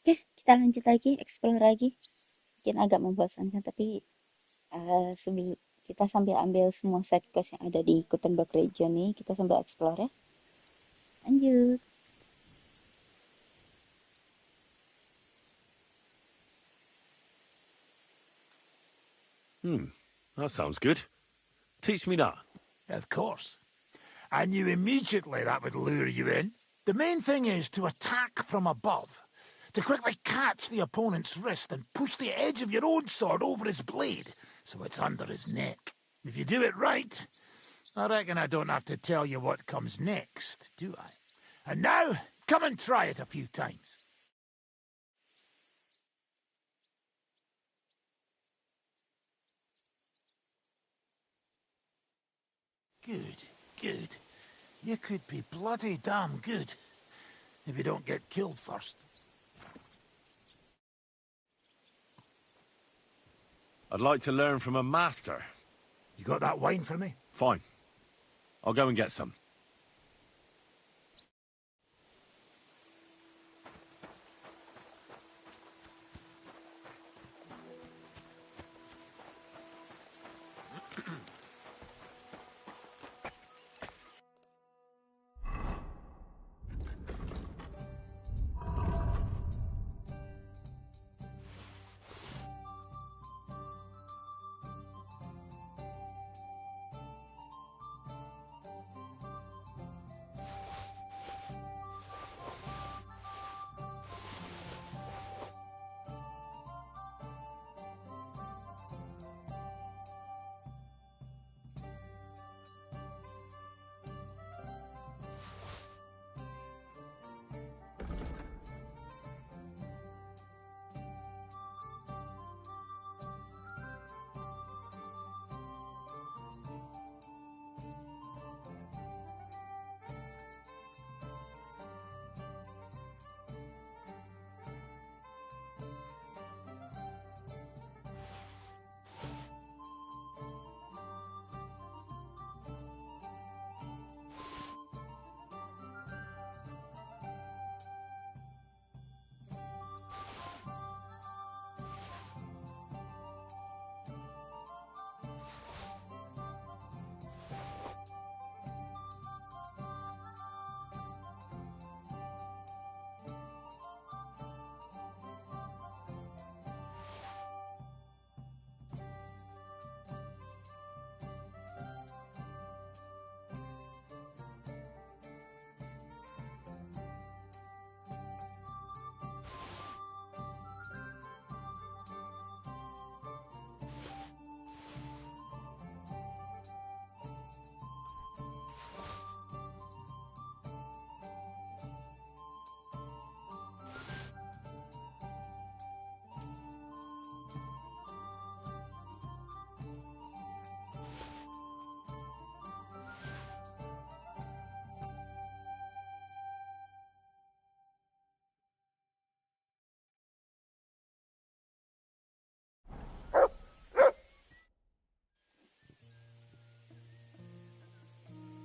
Oke, kita lanjut lagi, explore lagi. Mungkin agak membosankan, tapi sebelum kita sambil ambil semua side quest yang ada di Gutenberg region nih, kita sambil explore ya. Lanjut. That sounds good. Teach me that. Of course. I knew immediately that would lure you in. The main thing is to attack from above, to quickly catch the opponent's wrist and push the edge of your own sword over his blade, so it's under his neck. If you do it right, I reckon I don't have to tell you what comes next, do I? And now, come and try it a few times. Good, good. You could be bloody damn good, if you don't get killed first. I'd like to learn from a master. You got that wine for me? Fine. I'll go and get some.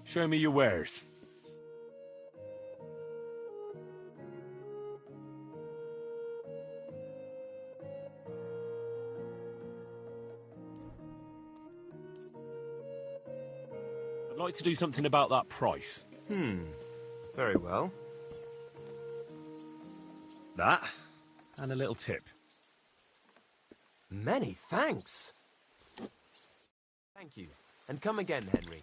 Show me your wares. I'd like to do something about that price. Very well. That, and a little tip. Many thanks. Thank you. And come again, Henry.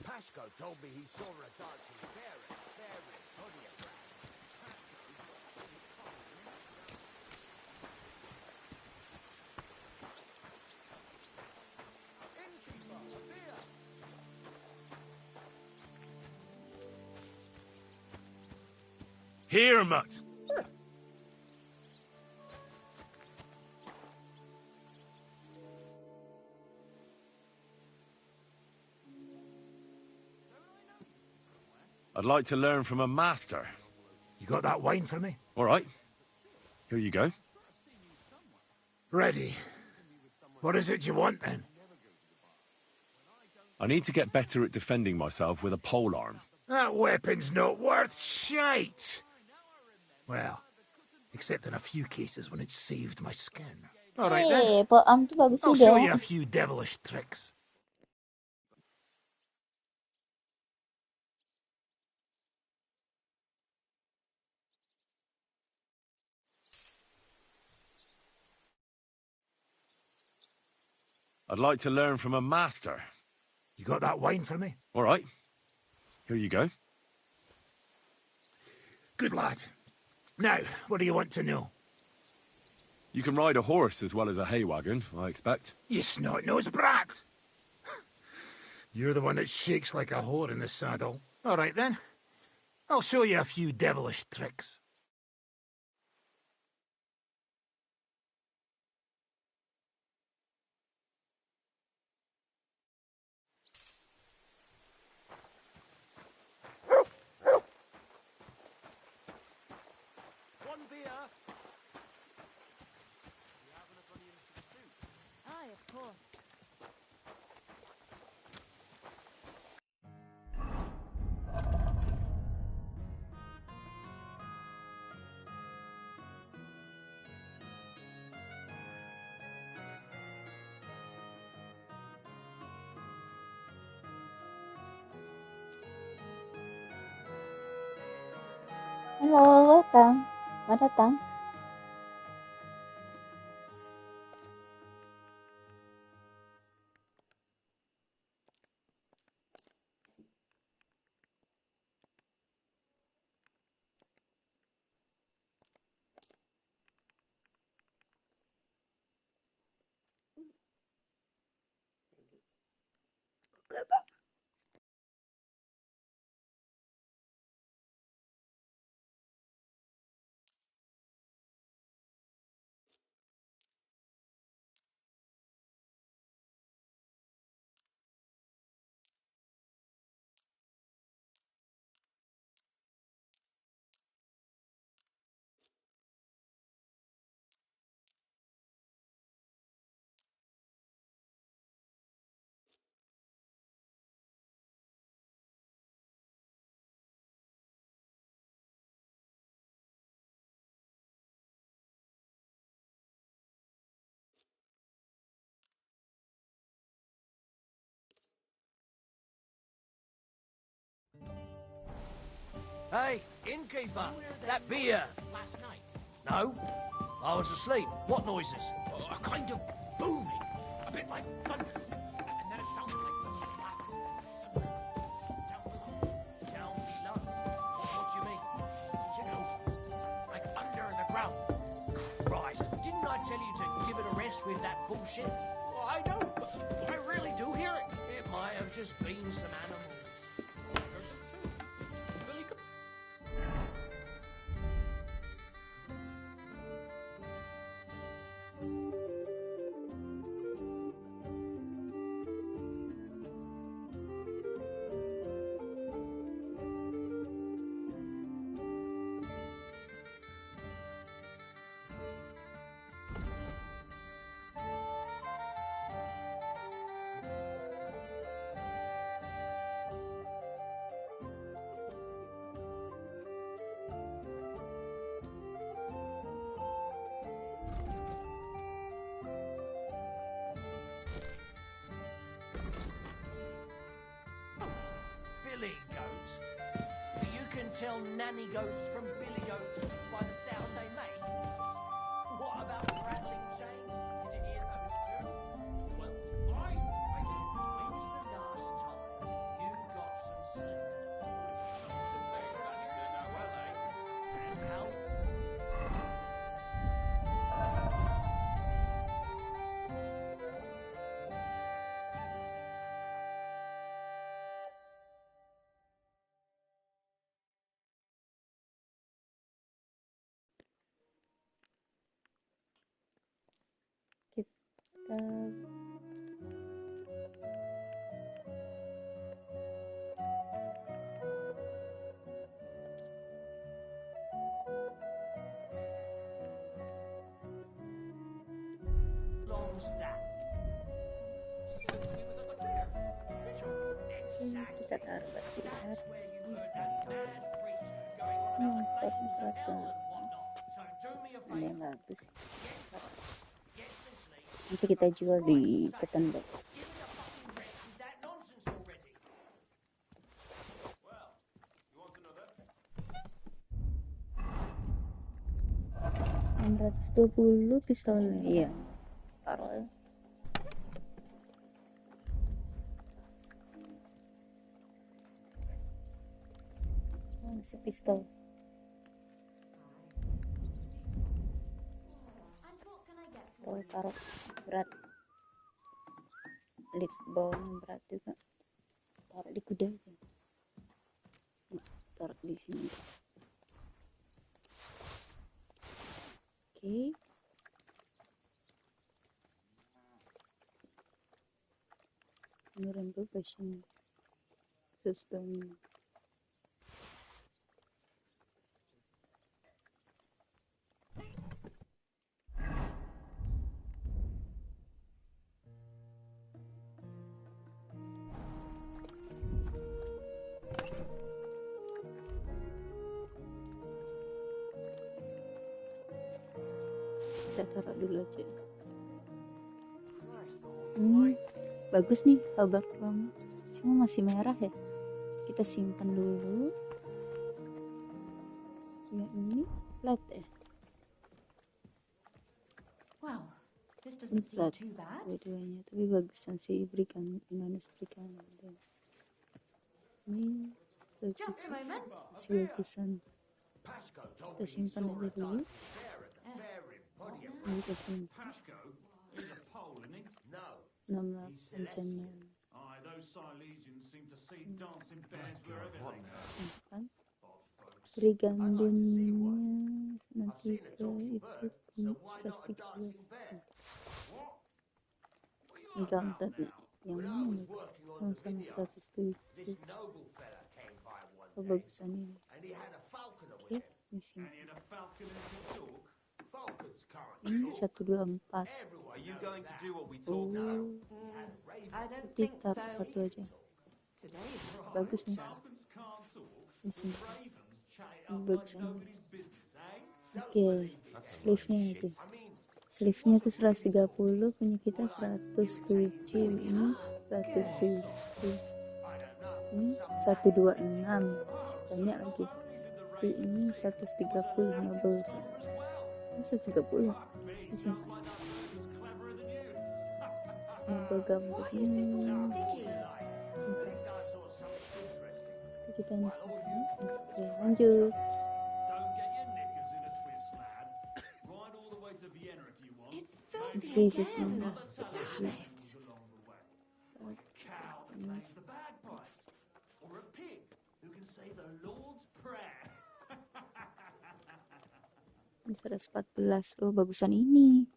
Pasco told me he saw a dancing bear in Hoodie. Innkeeper, a beer! Here, mutt. I'd like to learn from a master. You got that wine for me? All right. Here you go. Ready. What is it you want, then? I need to get better at defending myself with a polearm. That weapon's not worth shite. Well, except in a few cases when it's saved my skin. All right then, Am tuh bagus I'll show juga. you a few devilish tricks. I'd like to learn from a master. You got that wine for me? All right. Here you go. Good lad. Now, what do you want to know? You can ride a horse as well as a hay wagon, I expect. You snot-nosed brat! You're the one that shakes like a whore in the saddle. All right then. I'll show you a few devilish tricks. One beer. Aye, of course. Halo, welcome. Selamat datang. Hey, innkeeper, that beer. Last night? No, I was asleep. What noises? A kind of booming. A bit like thunder. And then it sounded like some Down below. What do you mean? you know, like under the ground. Christ, didn't I tell you to give it a rest with that bullshit? Well, I know, but I really do hear it. It might have just been some animals. Billy goats. You can tell nanny goats from billy goats by the sound they make. What about rattling chains? Did you hear those too? Well, I did. When's the last time you got some sleep? Since they scratched it now, well, And how? Kita Long's that? Since he was at the fair. Good job. Exactly. kita kita taruh basilar. Swear you heard that mad preacher going on about the flames of hell and whatnot. So do me a Ini yang favour. bagus. Get some sleep. Nanti kita jual di Ketembak. Give us a fucking rest. Is that nonsense already? Well, you want another? 620 pistolnya, iya. Taruh ya. Masih pistol. Pistol taruh berat. Lead bawahnya berat juga. Taruh di kuda aja. Taruh di sini. Oke. Rainbow version system. Kita taruh dulu aja. Bagus nih kabak kamu, cuma masih merah ya. Kita simpan dulu. Ya ini flat ya. Well, this Ini doesn't seem flat too bad. dua-duanya, tapi bagusan si berikan Indonesia berikan. Ini Just a moment. si bagusan. Kita simpan aja dulu. Ini kita simpan. Pashko is a Pole, isn't he? 68 jam. Aye, those Silesians seem to see dancing bears wherever they go. Simpan. Odd folks. Brigandinnya nanti ke itu pasti enggak yang mana sama 107 bagusan ini. Oke, ini simpan. And he had a falcon and could talk. Ini 124. Are you going to do what we talked about? I don't Tapi think taruh so. satu aja. Today is Bagus nih. Falcons can't talk. Ini simpan. Ravens chat it Ini up bagus like ini. nobody's business, eh? Oke, sleeve-nya itu. Sleeve-nya tuh 130, punya kita 107. Ini 107. Ini 126. Banyak lagi. Tapi ini 130 noble. Ini 130. Ini simpan. Noble gambut Why is this ini. all sticky? Simpan. Kita ini simpan. Oke, lanjut. Don't get your knickers in a twist, lad. Ride all the way to Vienna if you want. It's filthy This is again. Another ton of Damn it. things along the way. Like a cow that plays the bagpipes. Or a pig who can say the Lord's Prayer. Ini 114. Oh, bagusan ini.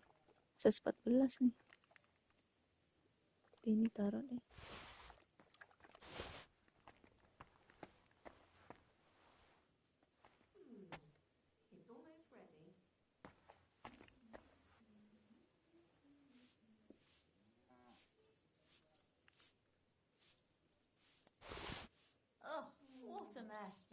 114 nih. Tapi ini taruh deh. It's almost ready. Oh, what a mess.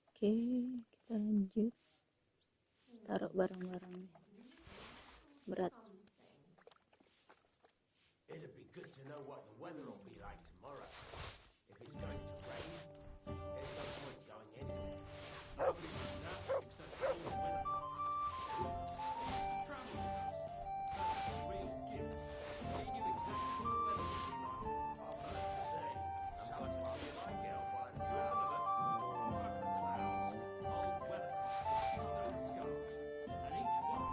Oke, kita lanjut. Taruh barang-barangnya. Berat. It'd be good to know what the weather will be like tomorrow. If it's going to rain, there's no point going anywhere. Nobody knows that except all the weather. Travel with us. That's a real gift. He knew exactly what the weather would be like. I'll say, some of us like it on one You want another? Work the clouds, old weathercocks covered in scarves, and each one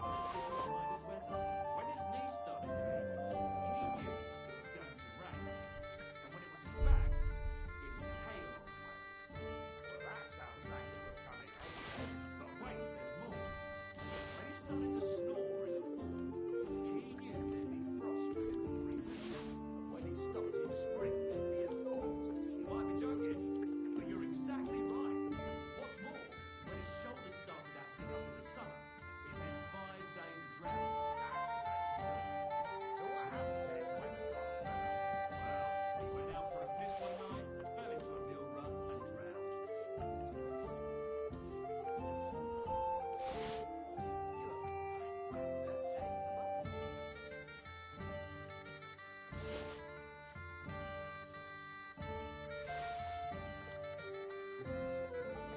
was a different kind of weather. When his knees started to ache, he knew it was going to rain. And when it was his back, it was hail on the way. Well, that sounds like it was coming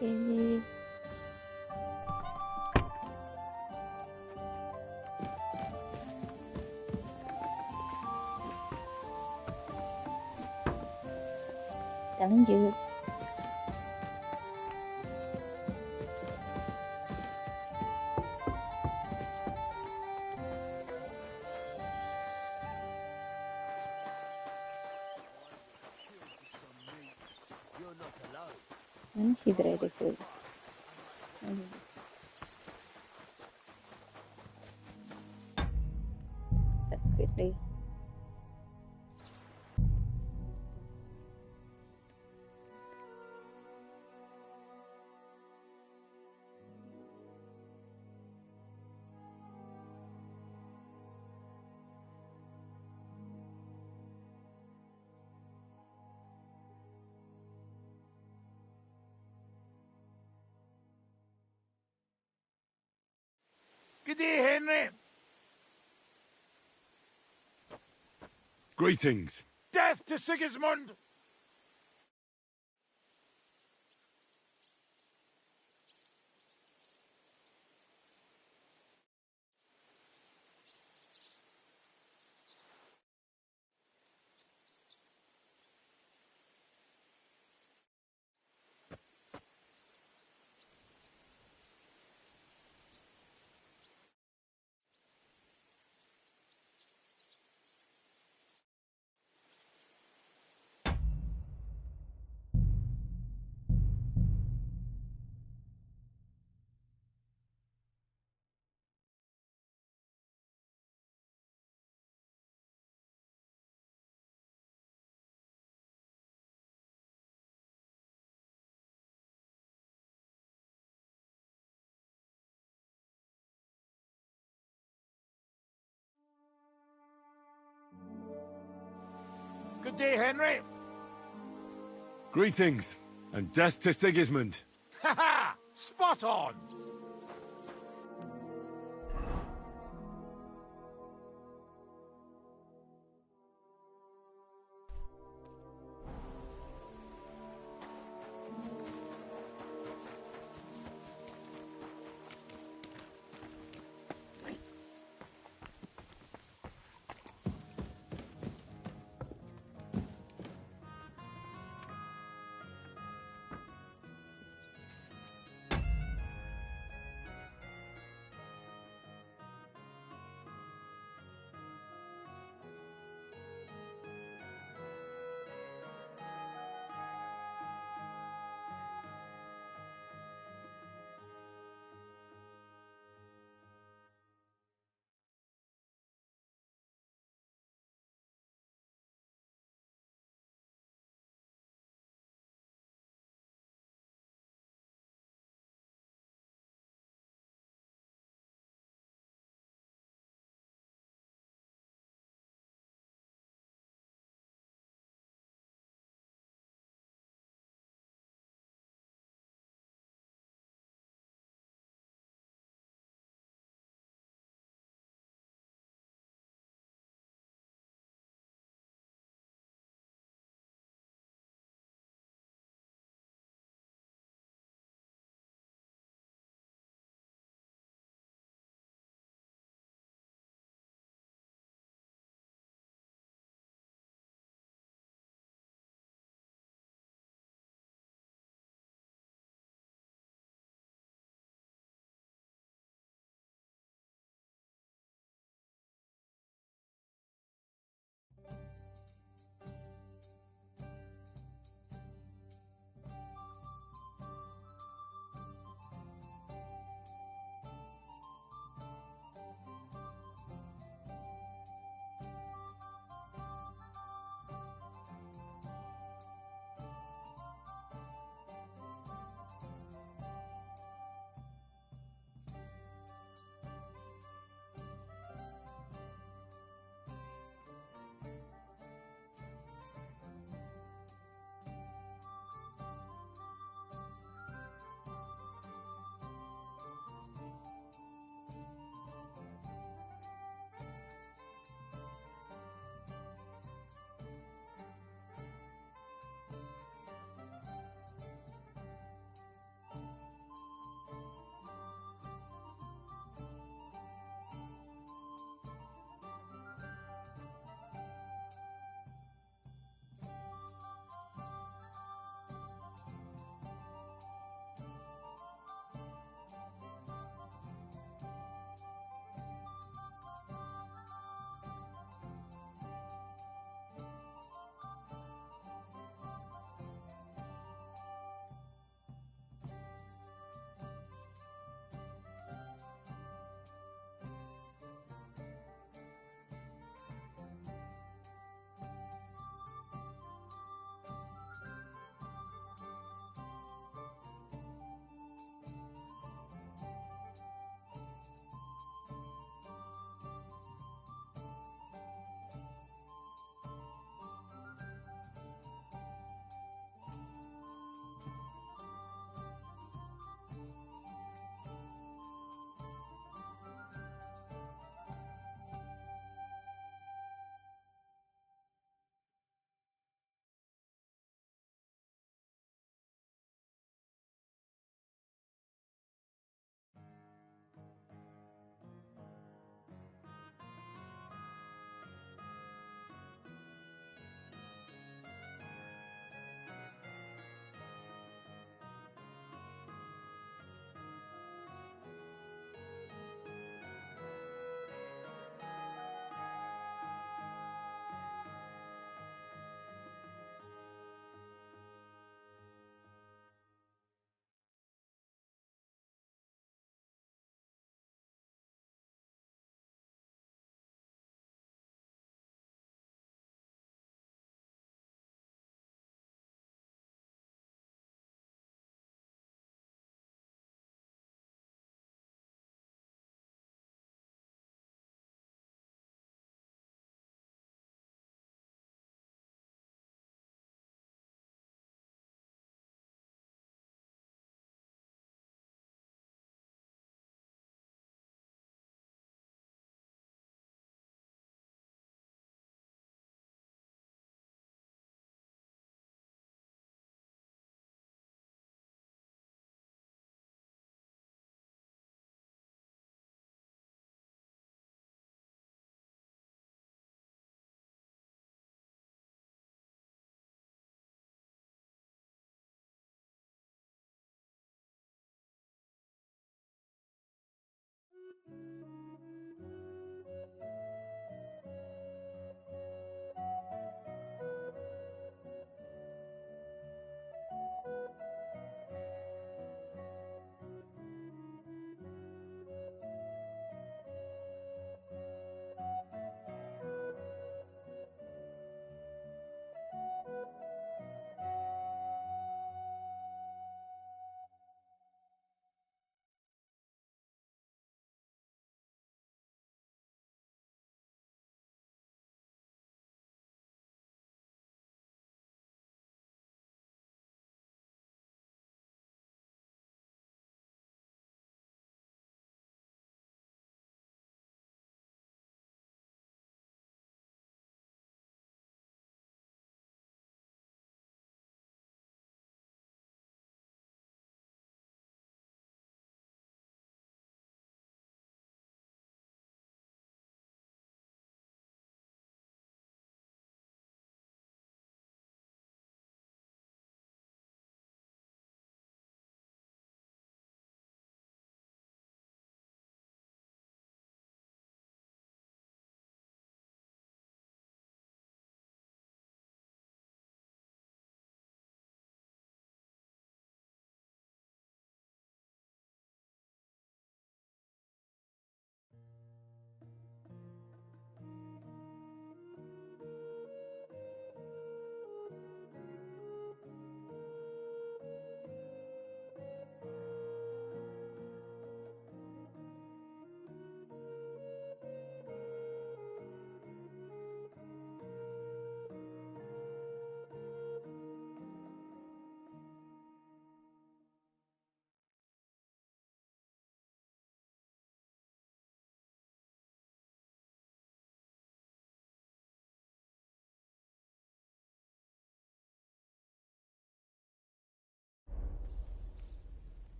Oke. Kita lanjut. Mana sih Dreadful? Set quickly. Good day, Henry. Greetings. Death to Sigismund. Good day, Henry. Greetings, and death to Sigismund. Ha ha! Spot on.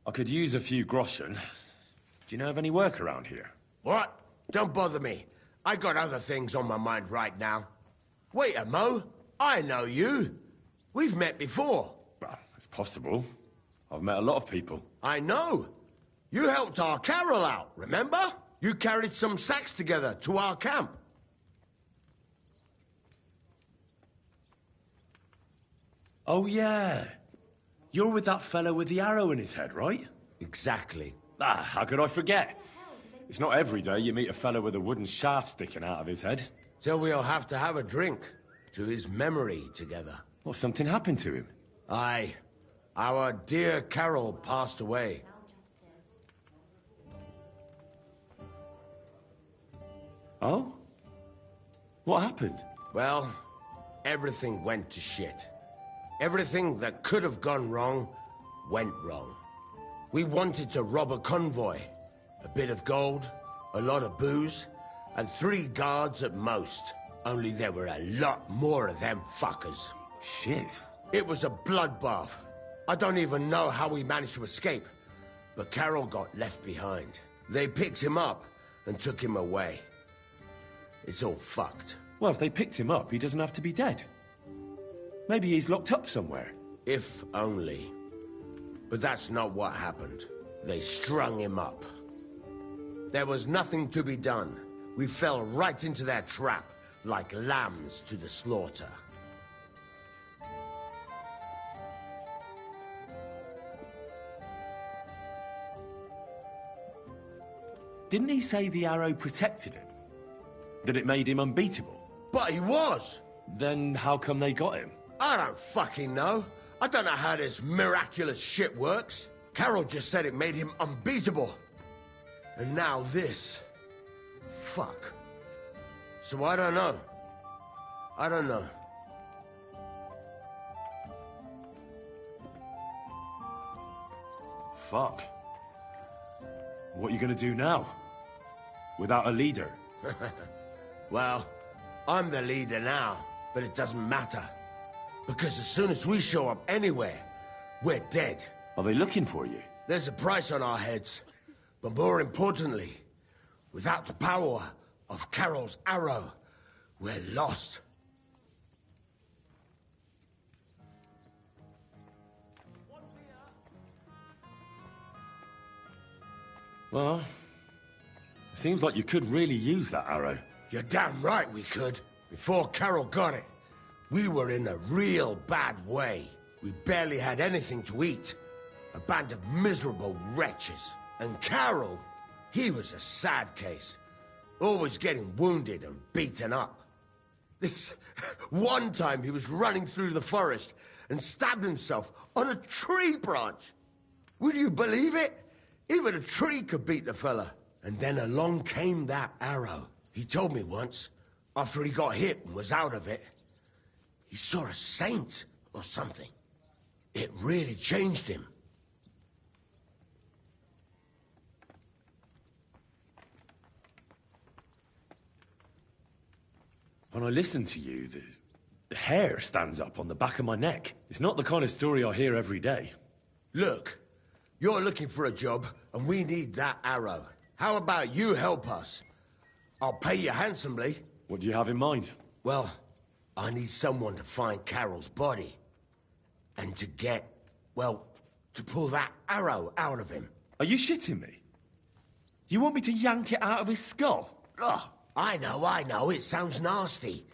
I could use a few groschen. Do you know of any work around here? What? Don't bother me. I got other things on my mind right now. Wait a mo. I know you. We've met before. Well, it's possible. I've met a lot of people. I know. You helped our Carol out, remember? You carried some sacks together to our camp. Oh, yeah. You're with that fellow with the arrow in his head, right? Exactly. Ah, how could I forget? It's not every day you meet a fellow with a wooden shaft sticking out of his head. So we'll have to have a drink to his memory together. Well, something happened to him. Aye. Our dear Carol passed away. Oh? What happened? Well, everything went to shit. Everything that could have gone wrong, went wrong. We wanted to rob a convoy. A bit of gold, a lot of booze, and 3 guards at most. Only there were a lot more of them fuckers. Shit. It was a bloodbath. I don't even know how we managed to escape. But Carol got left behind. They picked him up and took him away. It's all fucked. Well, if they picked him up, he doesn't have to be dead. Maybe he's locked up somewhere. If only. But that's not what happened. They strung him up. There was nothing to be done. We fell right into their trap, like lambs to the slaughter. Didn't he say the arrow protected him? That it made him unbeatable? But he was! Then how come they got him? I don't fucking know. I don't know how this miraculous shit works. Carol just said it made him unbeatable. And now this. Fuck. So I don't know. I don't know. Fuck. What are you gonna do now? Without a leader? Well, I'm the leader now, but it doesn't matter. Because as soon as we show up anywhere, we're dead. Are they looking for you? There's a price on our heads. But more importantly, without the power of Carol's arrow, we're lost. Well, it seems like you could really use that arrow. You're damn right we could. Before Carol got it, we were in a real bad way. We barely had anything to eat. A band of miserable wretches. And Carol, he was a sad case. Always getting wounded and beaten up. This one time he was running through the forest and stabbed himself on a tree branch. Would you believe it? Even a tree could beat the fella. And then along came that arrow. He told me once, after he got hit and was out of it, he saw a saint or something. It really changed him. When I listen to you, the hair stands up on the back of my neck. It's not the kind of story I hear every day. Look, you're looking for a job, and we need that arrow. How about you help us? I'll pay you handsomely. What do you have in mind? Well, I need someone to find Carol's body. And to get, well, to pull that arrow out of him. Are you shitting me? You want me to yank it out of his skull? Ugh, I know, it sounds nasty.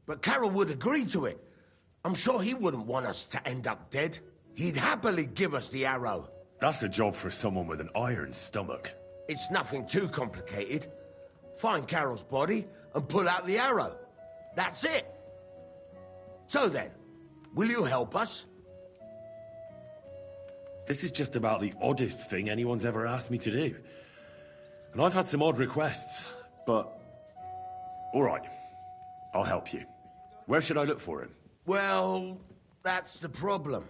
But Carol would agree to it. I'm sure he wouldn't want us to end up dead. He'd happily give us the arrow. That's a job for someone with an iron stomach. It's nothing too complicated. Find Carol's body and pull out the arrow. That's it. So then, will you help us? This is just about the oddest thing anyone's ever asked me to do. And I've had some odd requests, but... all right, I'll help you. Where should I look for him? Well, that's the problem.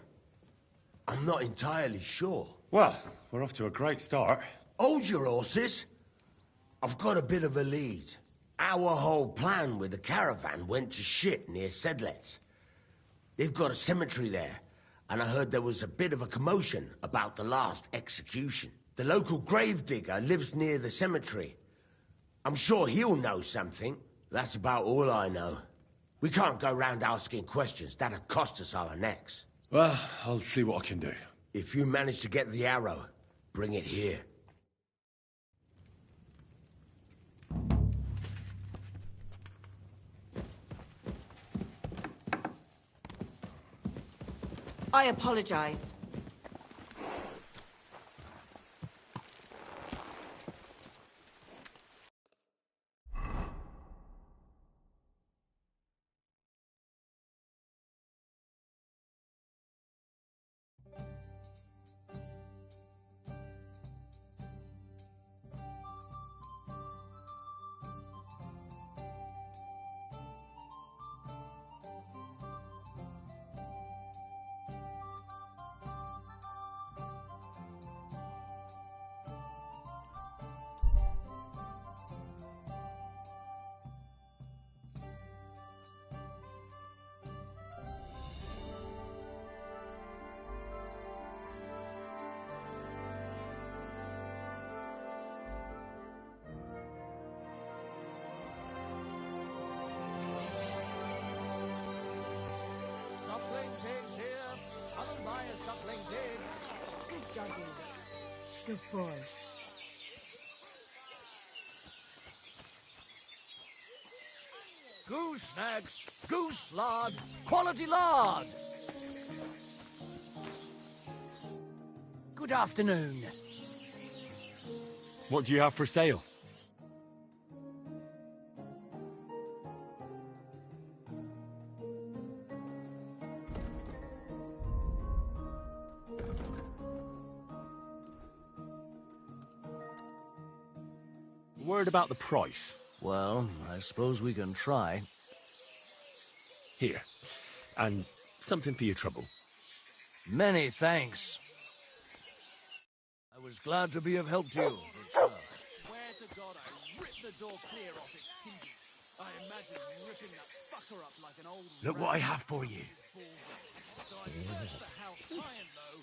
I'm not entirely sure. Well, we're off to a great start. Hold your horses. I've got a bit of a lead. Our whole plan with the caravan went to shit near Sedlets. They've got a cemetery there, and I heard there was a bit of a commotion about the last execution. The local gravedigger lives near the cemetery. I'm sure he'll know something. That's about all I know. We can't go round asking questions. That'll cost us our necks. Well, I'll see what I can do. If you manage to get the arrow, bring it here. I apologize. Suckling pigs here. Come and buy a suckling pig. Good doggy. Good boy. Goose snacks, goose lard, quality lard. Good afternoon. What do you have for sale? Word about the price. Well, I suppose we can try. Here. And something for your trouble. Many thanks. I was glad to be of help to you, good sir. Swear to God, I ripped the door clear off its hinges. I imagine ripping that fucker up like an old... Look what I have for you. So I searched the house high and low.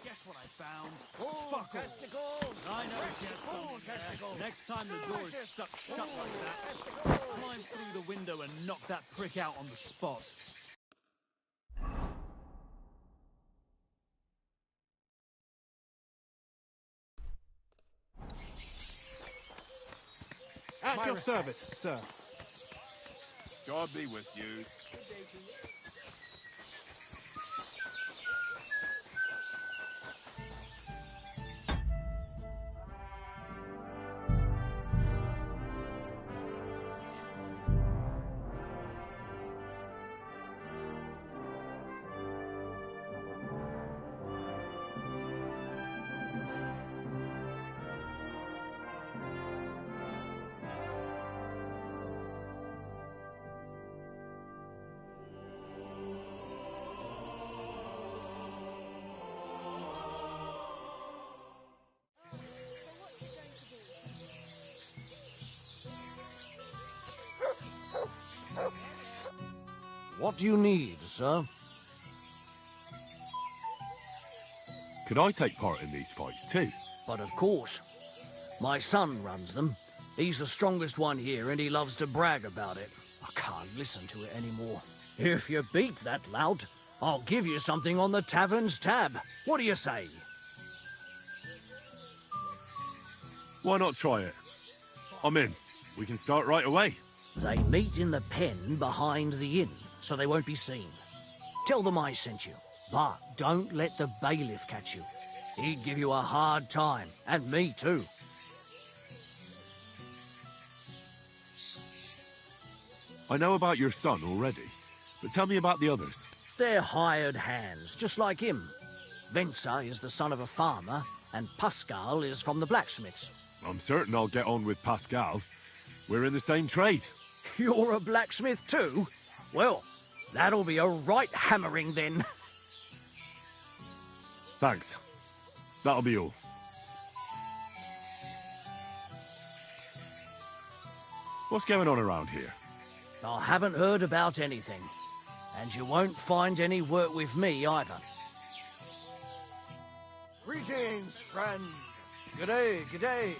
Guess what I found? Oh, Fuck all. testicles! I know it's yet Oh, testicles! Next time the door is stuck shut like that, climb through the window and knock that prick out on the spot. At your service, sir. God be with you. What do you need, sir? Could I take part in these fights too? But of course. My son runs them. He's the strongest one here, and he loves to brag about it. I can't listen to it anymore. If you beat that lout, I'll give you something on the tavern's tab. What do you say? Why not try it? I'm in. We can start right away. They meet in the pen behind the inn, so they won't be seen. Tell them I sent you, but don't let the bailiff catch you. He'd give you a hard time, and me too. I know about your son already, but tell me about the others. They're hired hands, just like him. Venza is the son of a farmer, and Pascal is from the blacksmiths. I'm certain I'll get on with Pascal. We're in the same trade. You're a blacksmith too? Well, that'll be a right hammering then. Thanks. That'll be all. What's going on around here? I haven't heard about anything, and you won't find any work with me either. Greetings, friend. G'day, g'day.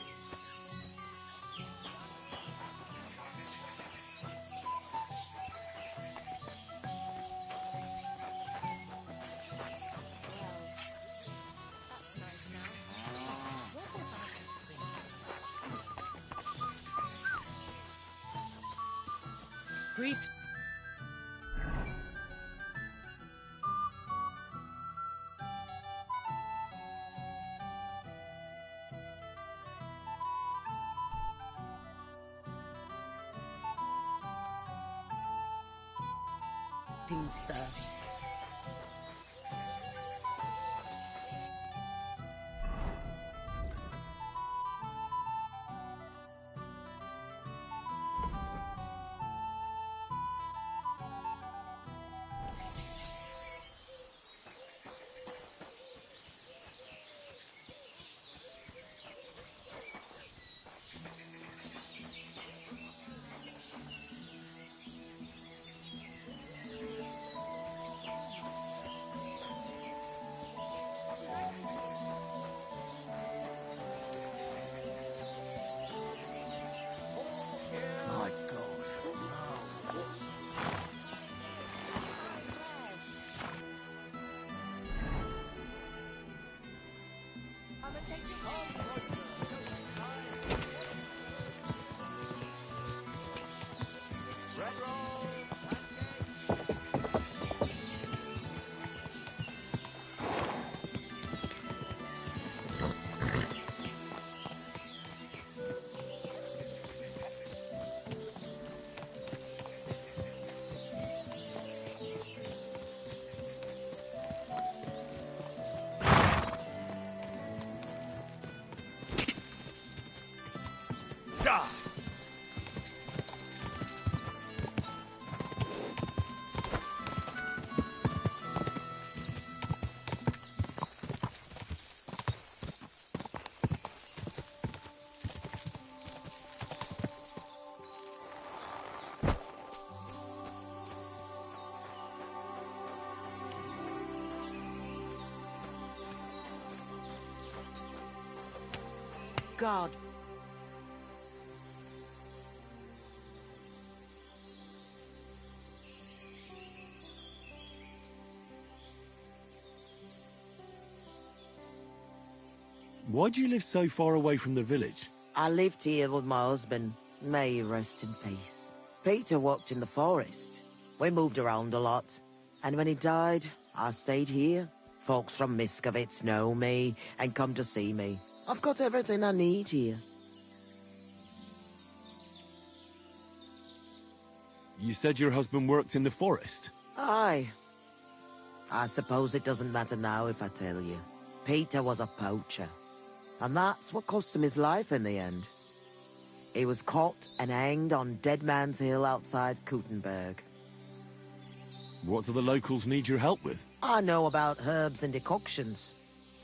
Greet. Sir. My God. God. Why do you live so far away from the village? I lived here with my husband. May you rest in peace. Peter worked in the forest. We moved around a lot. And when he died, I stayed here. Folks from Miskovitz know me and come to see me. I've got everything I need here. You said your husband worked in the forest? Aye. I suppose it doesn't matter now if I tell you. Peter was a poacher. And that's what cost him his life in the end. He was caught and hanged on Dead Man's Hill outside Kuttenberg. What do the locals need your help with? I know about herbs and decoctions.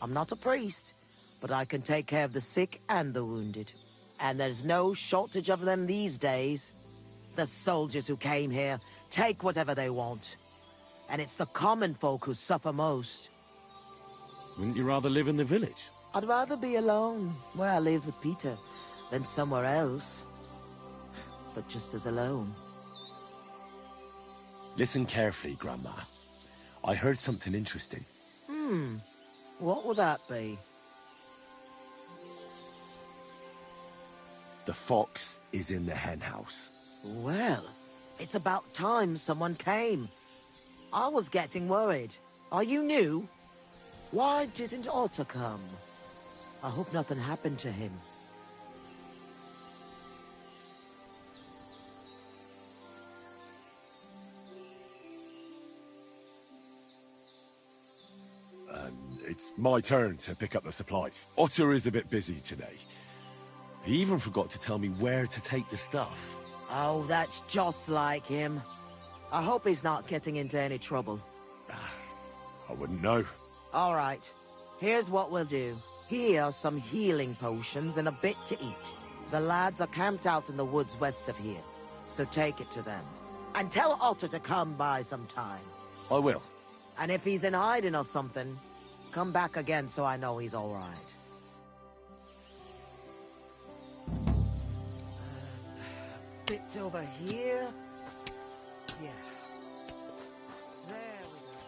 I'm not a priest, but I can take care of the sick and the wounded. And there's no shortage of them these days. The soldiers who came here take whatever they want. And it's the common folk who suffer most. Wouldn't you rather live in the village? I'd rather be alone, where I lived with Peter, than somewhere else. But just as alone. Listen carefully, Grandma. I heard something interesting. What would that be? The fox is in the henhouse. Well, it's about time someone came. I was getting worried. Are you new? Why didn't Otto come? I hope nothing happened to him. It's my turn to pick up the supplies. Otter is a bit busy today. He even forgot to tell me where to take the stuff. Oh, that's just like him. I hope he's not getting into any trouble. I wouldn't know. All right. Here's what we'll do. Here are some healing potions and a bit to eat. The lads are camped out in the woods west of here, so take it to them. And tell Otto to come by sometime. I will. And if he's in hiding or something, come back again so I know he's all right. Bit over here. Yeah. There we go.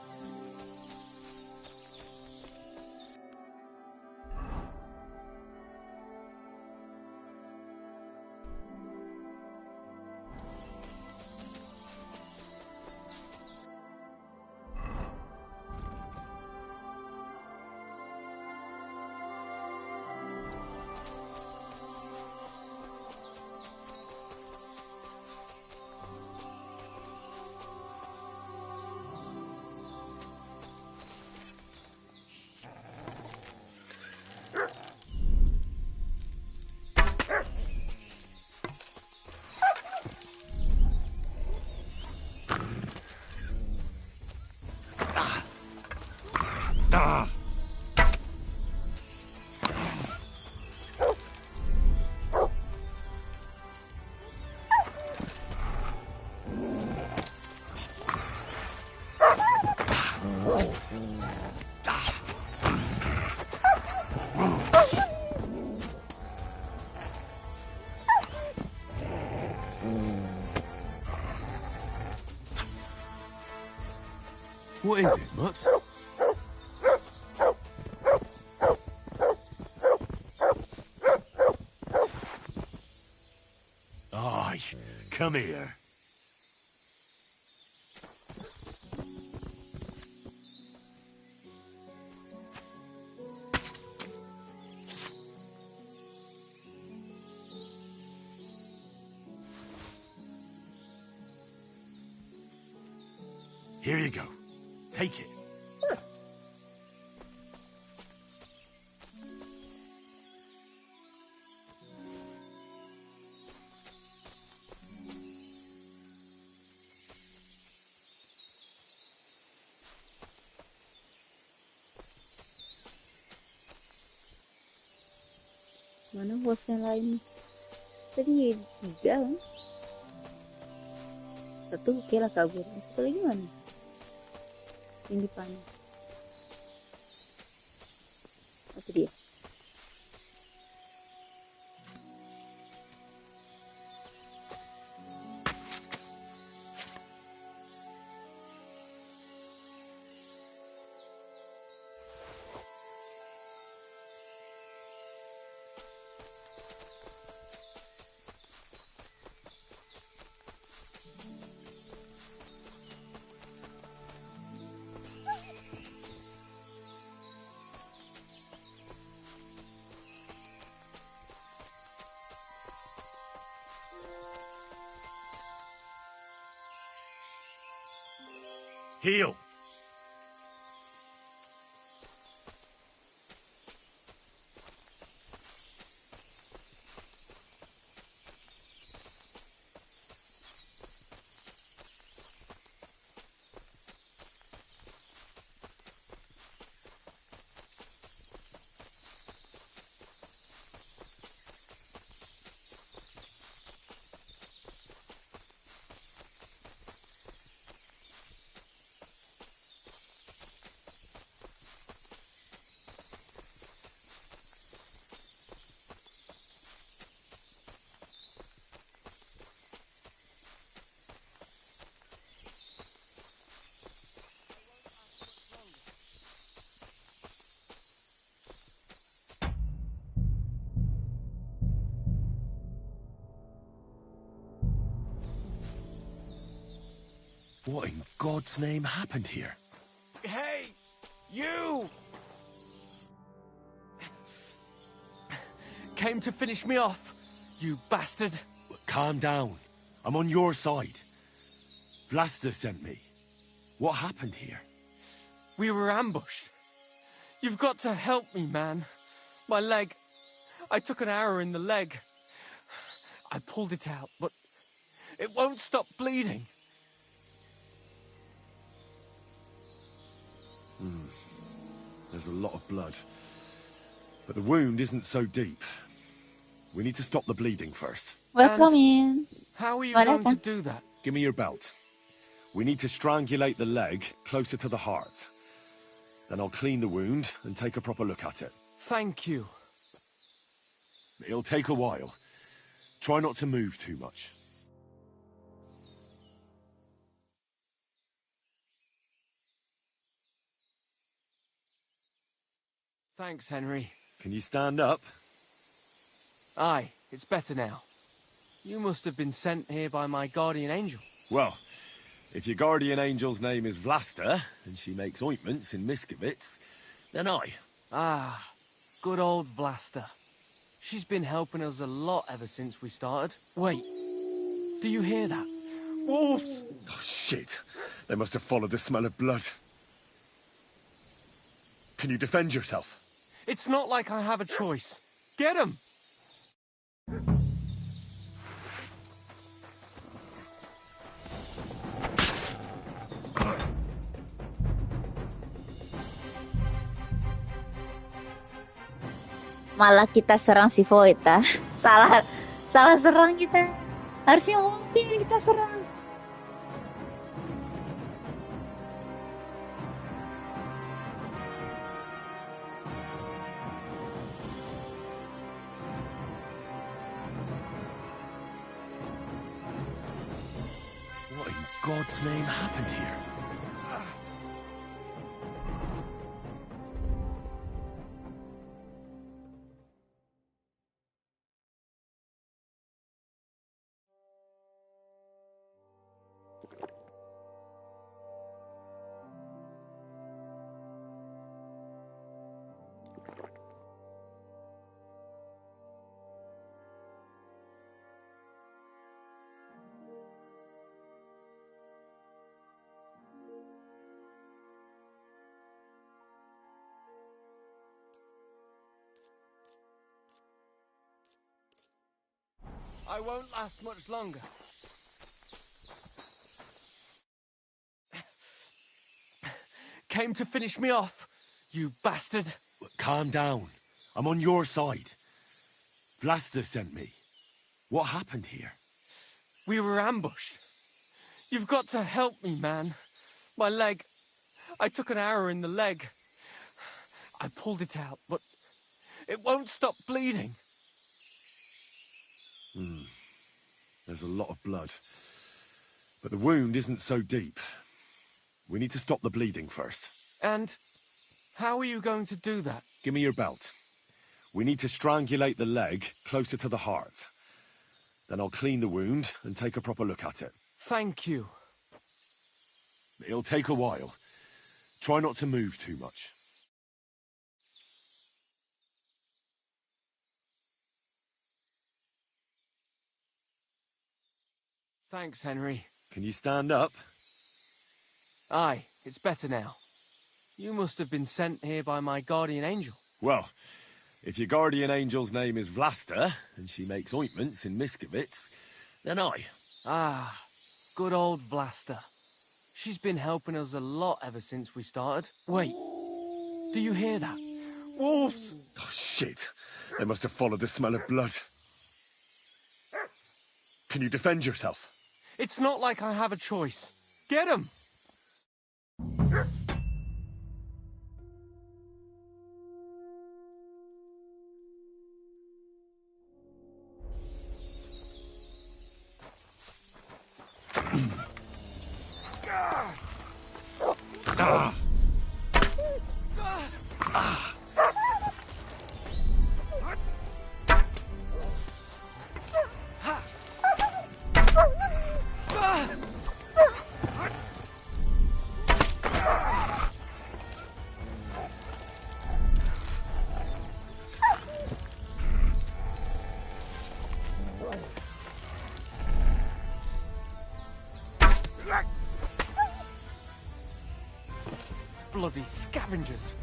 What is it, Mutt? Aye, come here. Here you go. Take it. Mana bosnya lain? Tadi 3 kan? Satu oke lah kabur. Satu lagi mana? Yang di panah. Itu dia. Heal. What in God's name happened here? Hey! You! Came to finish me off, you bastard. Calm down. I'm on your side. Vlasta sent me. What happened here? We were ambushed. You've got to help me, man. My leg. I took an arrow in the leg. I pulled it out, but it won't stop bleeding. There's a lot of blood. But the wound isn't so deep. We need to stop the bleeding first. Welcome in. How are you going to Welcome. do that? Give me your belt. We need to strangulate the leg closer to the heart. Then I'll clean the wound and take a proper look at it. Thank you. It'll take a while. Try not to move too much. Thanks, Henry. Can you stand up? Aye, it's better now. You must have been sent here by my guardian angel. Well, if your guardian angel's name is Vlasta, and she makes ointments in Miskovitz, then I. Ah, good old Vlasta. She's been helping us a lot ever since we started. Wait, do you hear that? Wolves! Oh, shit. They must have followed the smell of blood. Can you defend yourself? It's not like I have a choice. Get 'em! Malah kita serang si Void, ah. Salah serang kita. Harusnya mobil kita serang. What in God's name happened here? I won't last much longer. Came to finish me off, you bastard. Calm down. I'm on your side. Vlasta sent me. What happened here? We were ambushed. You've got to help me, man. My leg. I took an arrow in the leg. I pulled it out, but it won't stop bleeding. There's a lot of blood. But the wound isn't so deep. We need to stop the bleeding first. And how are you going to do that? Give me your belt. We need to strangulate the leg closer to the heart. Then I'll clean the wound and take a proper look at it. Thank you. It'll take a while. Try not to move too much. Thanks, Henry. Can you stand up? Aye, it's better now. You must have been sent here by my guardian angel. Well, if your guardian angel's name is Vlasta, and she makes ointments in Miskovitz, then I. Ah, good old Vlasta. She's been helping us a lot ever since we started. Wait, do you hear that? Wolves! Oh, shit. They must have followed the smell of blood. Can you defend yourself? It's not like I have a choice. Get 'em! Bloody scavengers!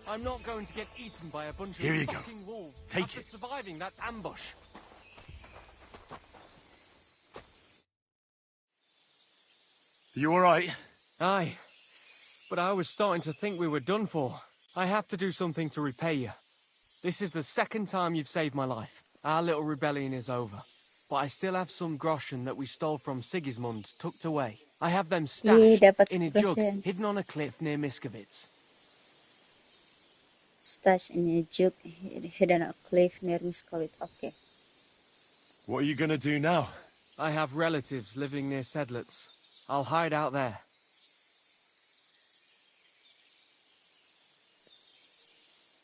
I'm not going to get eaten by a bunch Here of you go. fucking wolves Take after it. surviving that ambush. You alright? Aye, but I was starting to think we were done for. I have to do something to repay you. This is the second time you've saved my life. Our little rebellion is over. But I still have some groschen that we stole from Sigismund tucked away. I have them Ih, stashed dapat in a jug 10%. hidden on a cliff near Miskovitz. Stash in a jug hidden on a cliff near Miskovit. Okay. What are you gonna do now? I have relatives living near Sedlitz. I'll hide out there.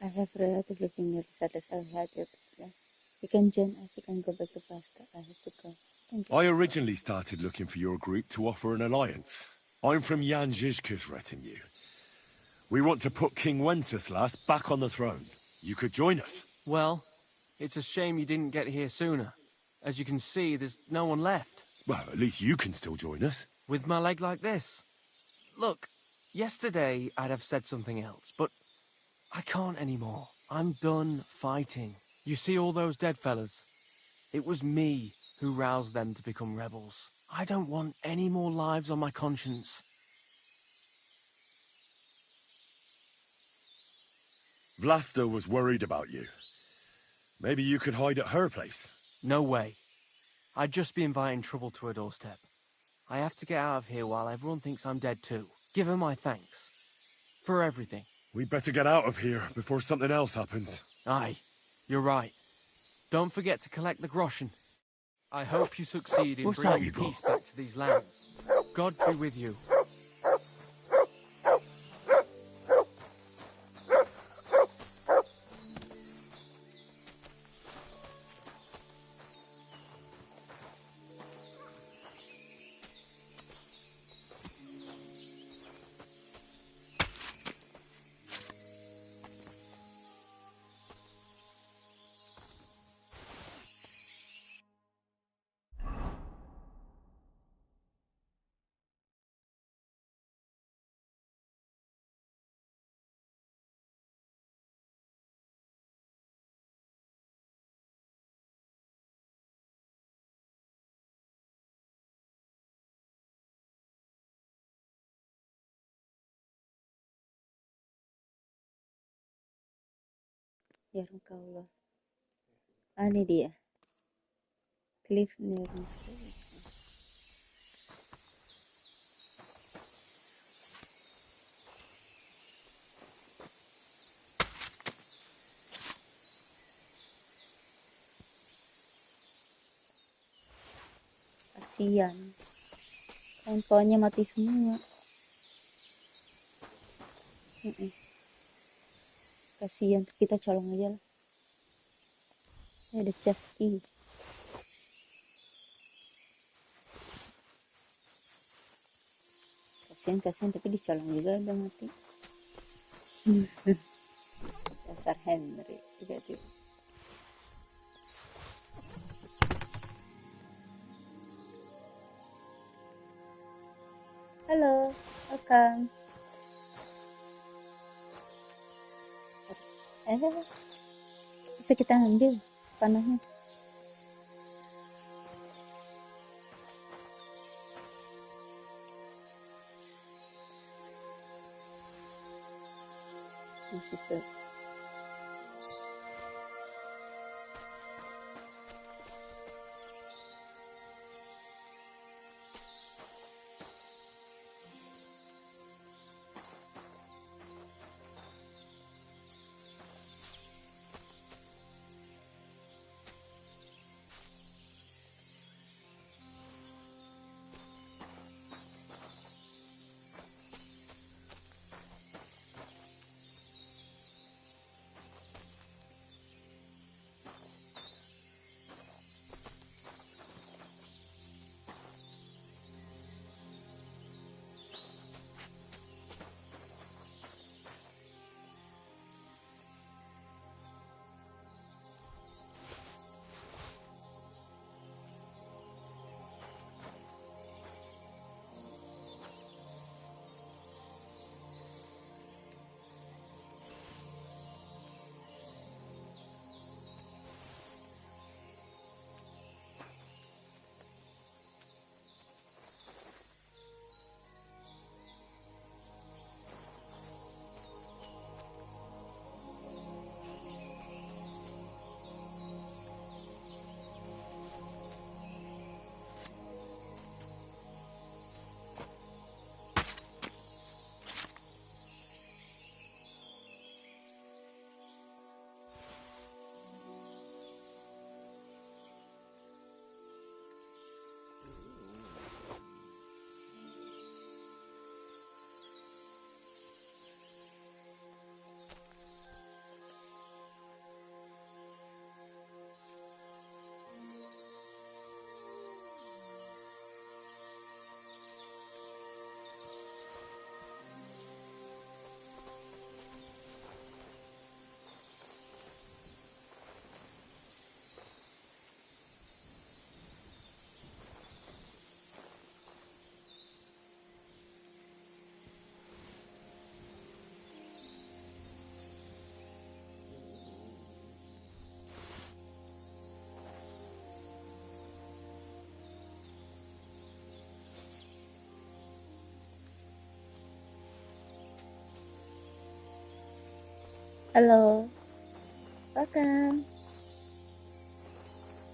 I have relative living near the settlers. I had it. You can join us. You can go back to Pasta. I have to go. You can join I us. originally started looking for your group to offer an alliance. I'm from Jan Žižka's retinue. We want to put King Wenceslas back on the throne. You could join us. Well, it's a shame you didn't get here sooner. As you can see, there's no one left. Well, at least you can still join us. With my leg like this. Look, yesterday I'd have said something else, but I can't anymore. I'm done fighting. You see all those dead fellas? It was me who roused them to become rebels. I don't want any more lives on my conscience. Vlasta was worried about you. Maybe you could hide at her place. No way. I'd just be inviting trouble to her doorstep. I have to get out of here while everyone thinks I'm dead too. Give her my thanks. For everything. We'd better get out of here before something else happens. Aye, you're right. Don't forget to collect the groschen. I hope you succeed in What's that bringing you got? peace back to these lands. God be with you. Ya Allah. Ah, ini dia. Cliff near Miskovit. Kasian. Kawan-kawannya mati semua. Kasian. Kita colong aja lah. Ada chest key. Kasian tapi dicolong juga udah mati. Dasar Henry tiba-tiba. Halo, welcome. Bisa kita ambil panahnya. Masih Halo, welcome.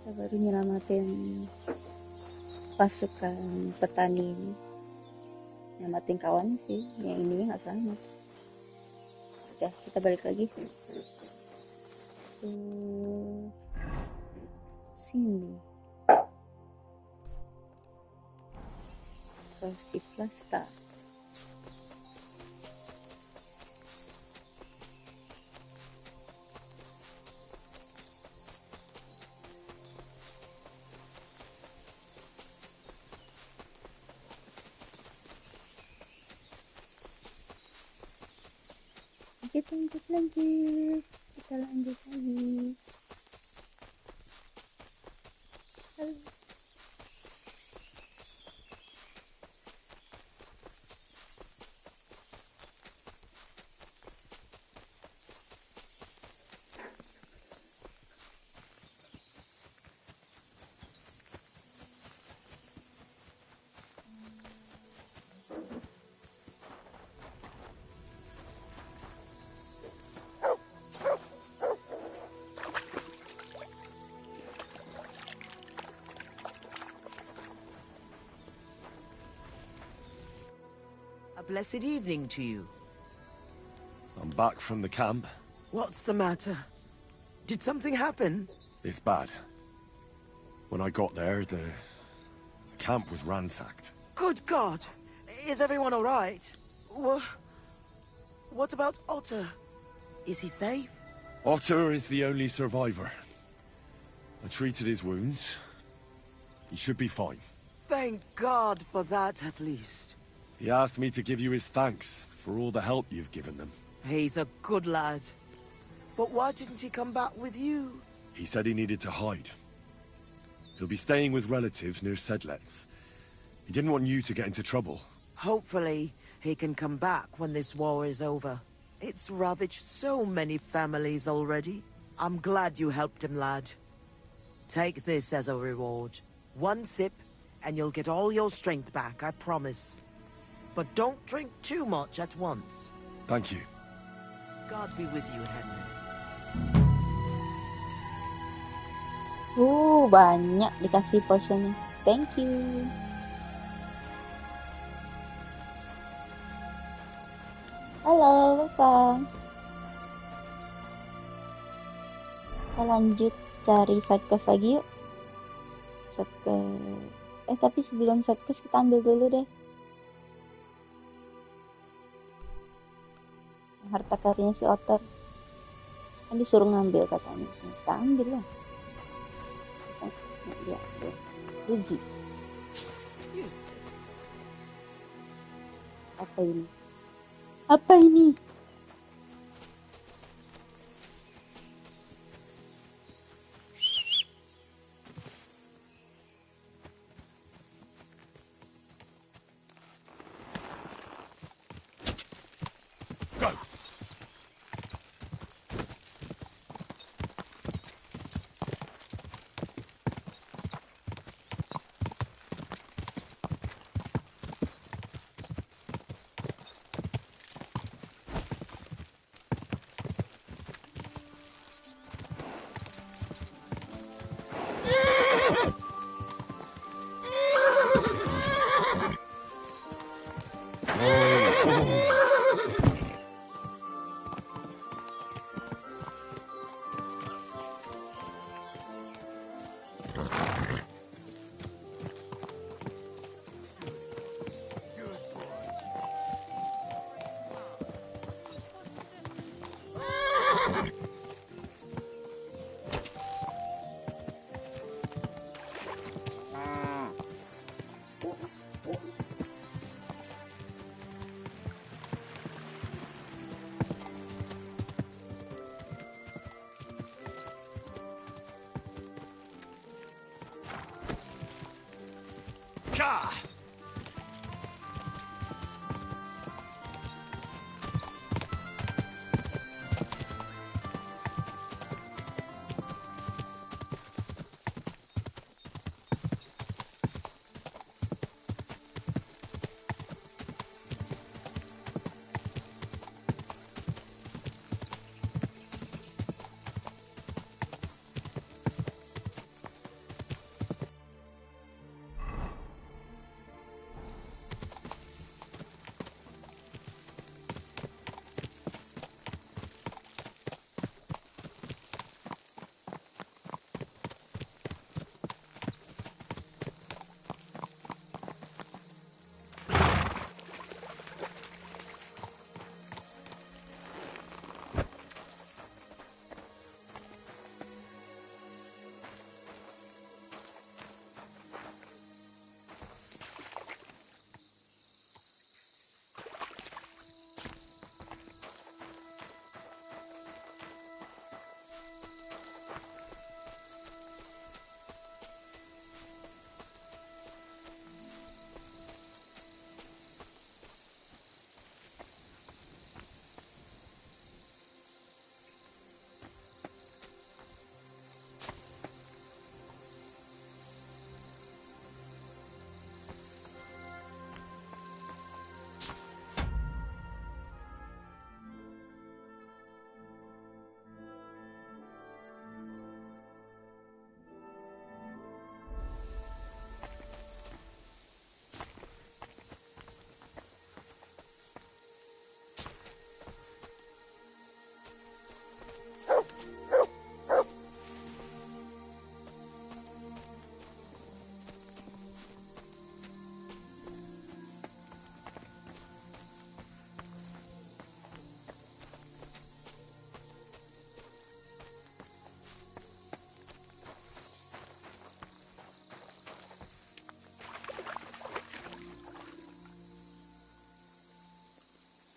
Kita baru nyelamatin pasukan petani ini. Nyelamatin kawan sih, yang ini nggak selamat. Udah, kita balik lagi. Sini. Ke si Plasta. Lanjut, kita lanjut lagi. Halo. A blessed evening to you. I'm back from the camp. What's the matter? Did something happen? It's bad. When I got there, the camp was ransacked. Good God! Is everyone all right? What about Otter? Is he safe? Otter is the only survivor. I treated his wounds. He should be fine. Thank God for that, at least. He asked me to give you his thanks for all the help you've given them. He's a good lad. But why didn't he come back with you? He said he needed to hide. He'll be staying with relatives near Sedlets. He didn't want you to get into trouble. Hopefully, he can come back when this war is over. It's ravaged so many families already. I'm glad you helped him, lad. Take this as a reward. One sip, and you'll get all your strength back, I promise. But don't drink too much at once. Thank you. God be with you, Henry. Banyak dikasih potionnya. Thank you. Halo, welcome. Kita lanjut cari side quest lagi yuk. Side quest. Tapi sebelum side quest kita ambil dulu deh harta karyanya si Otter. Kan disuruh ngambil katanya. Kita ambil lah. Ya, rugi. Apa ini? Apa ini?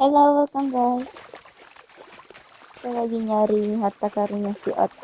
Hello, welcome guys. Kita lagi nyari harta karunnya si Alex.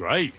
Great.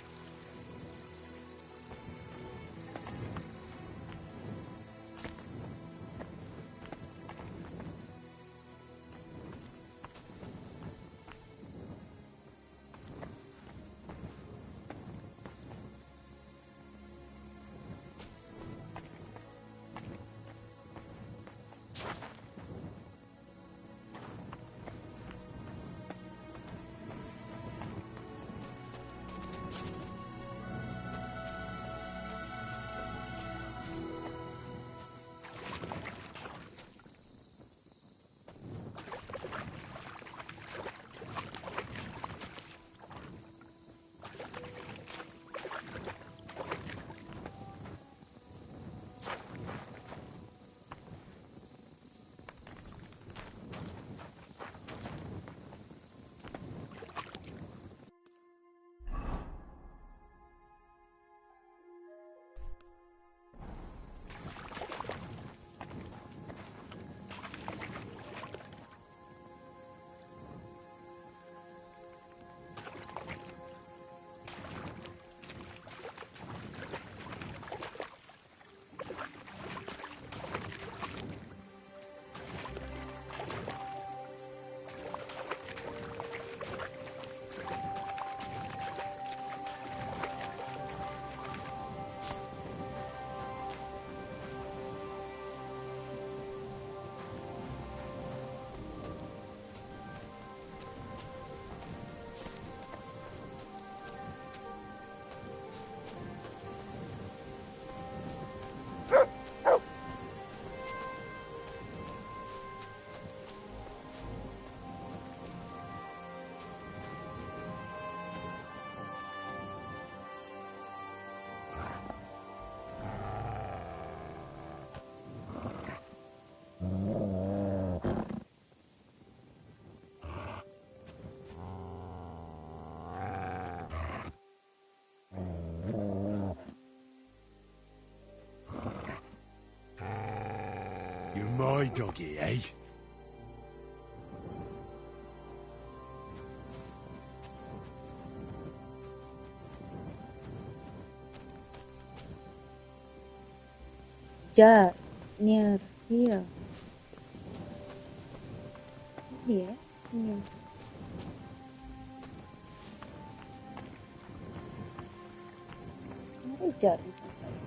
You're my doggy, eh? Ja, near here. Here, near. Not a jar in some place.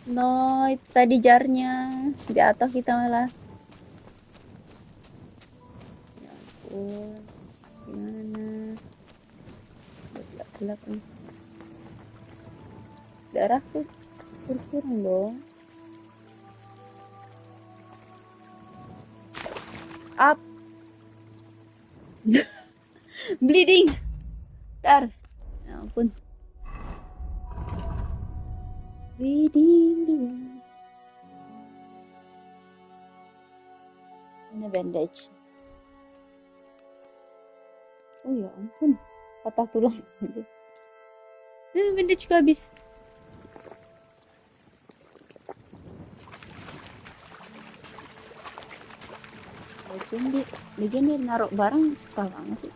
No, itu tadi jarnya. Jatuh kita malah. Ya ampun. Gimana? Gelap-gelap nih. Darahku berkurang dong. Up. Bleeding. Dar. Ya ampun. Bleeding. Ini bandage. Oh ya ampun. Patah tulang. Bandage juga habis. Lagian dia naruh barang susah banget sih.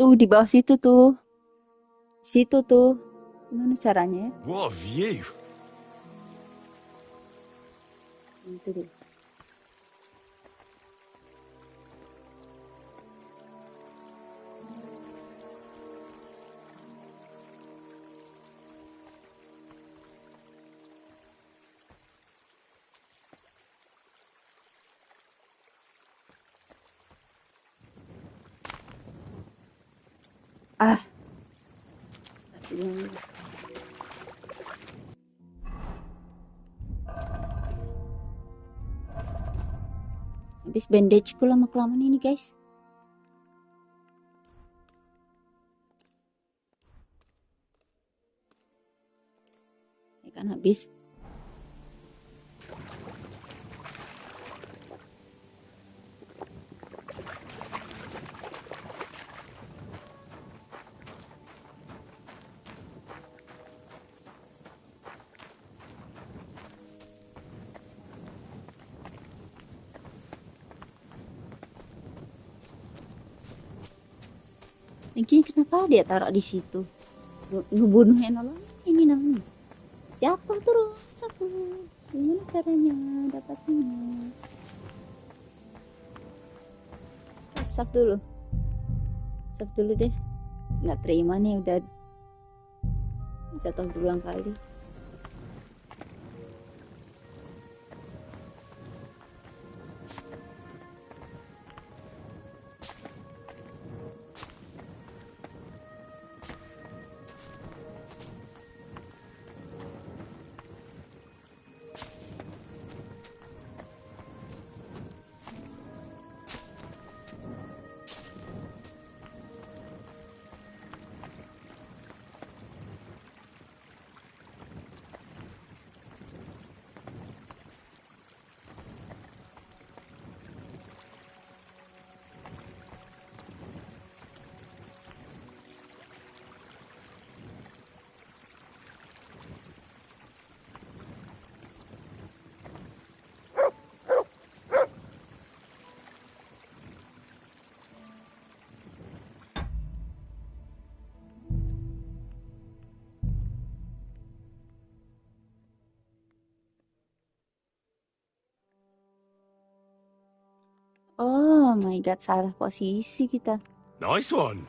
Tuh di bawah situ tuh. Situ tuh. Gimana caranya ya? What a view! Itu deh. Ah. Habis bandageku lama-kelamaan ini guys. Ya kan habis. Lagi kenapa dia taruh di situ? Ngebunuh yang nolong ini namanya. Siapa terus aku? Gimana caranya dapatnya? Save dulu. Save dulu deh. Nggak terima nih udah jatuh berulang kali. Oh my god, salah posisi kita. Nice one!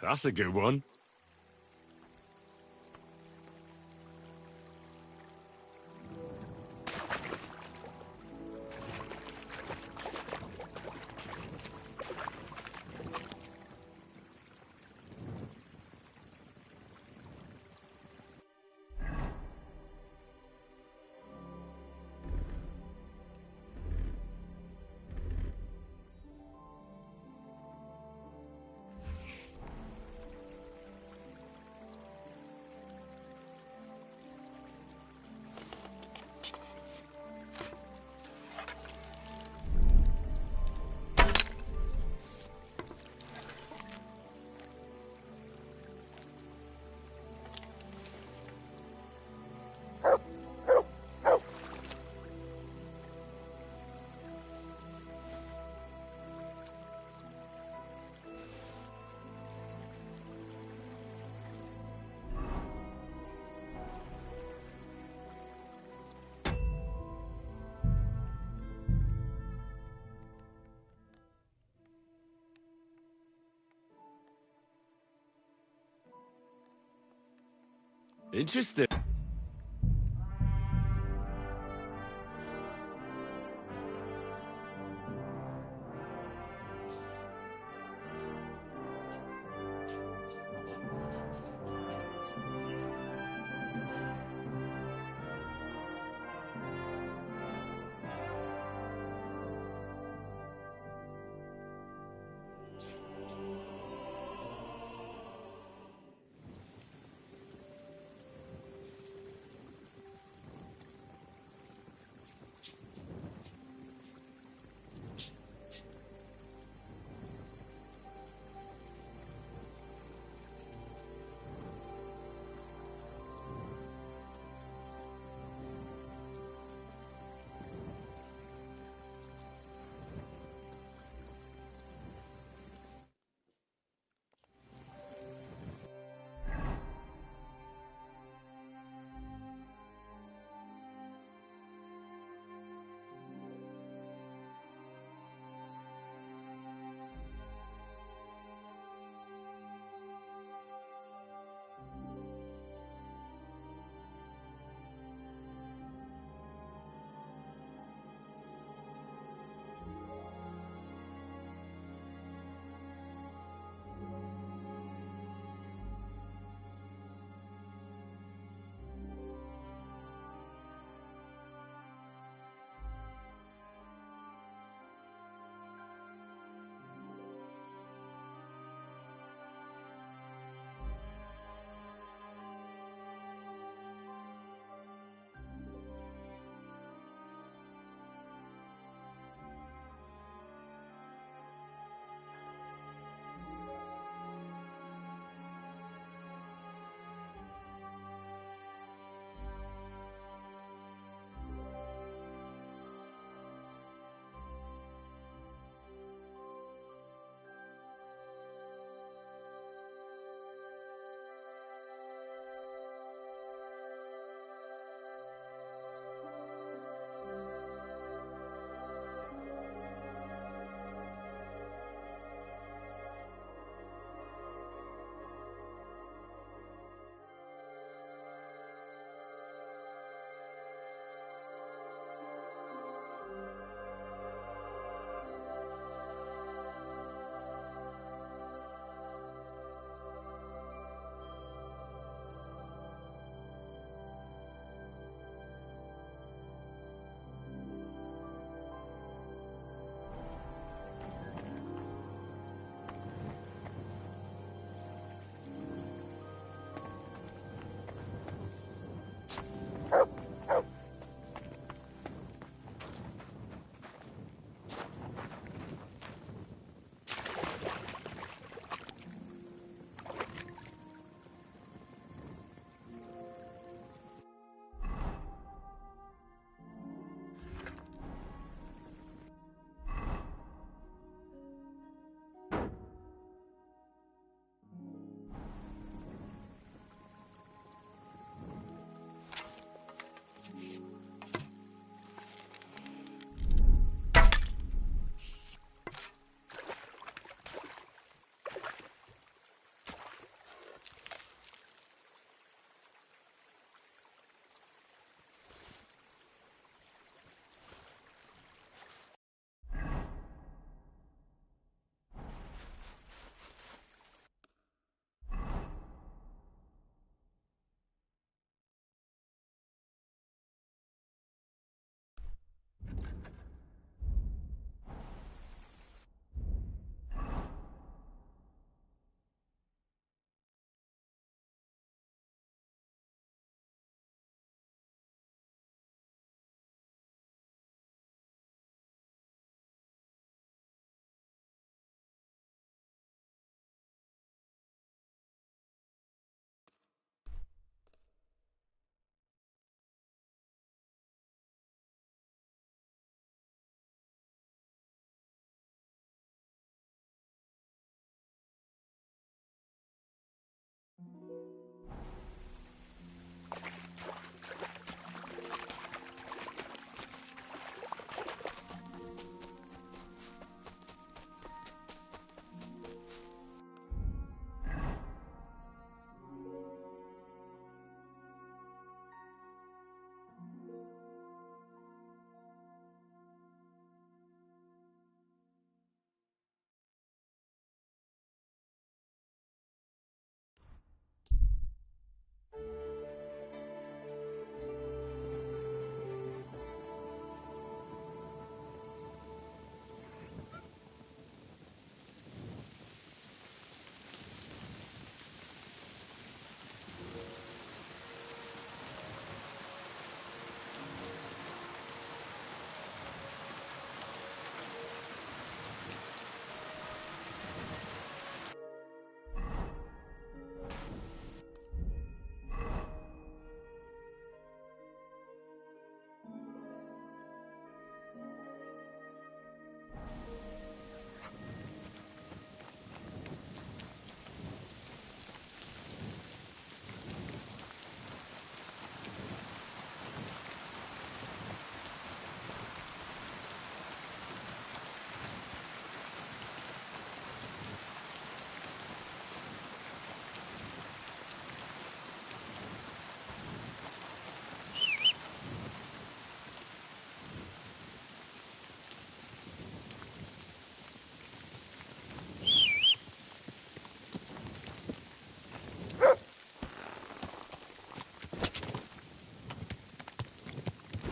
That's a good one. Interesting.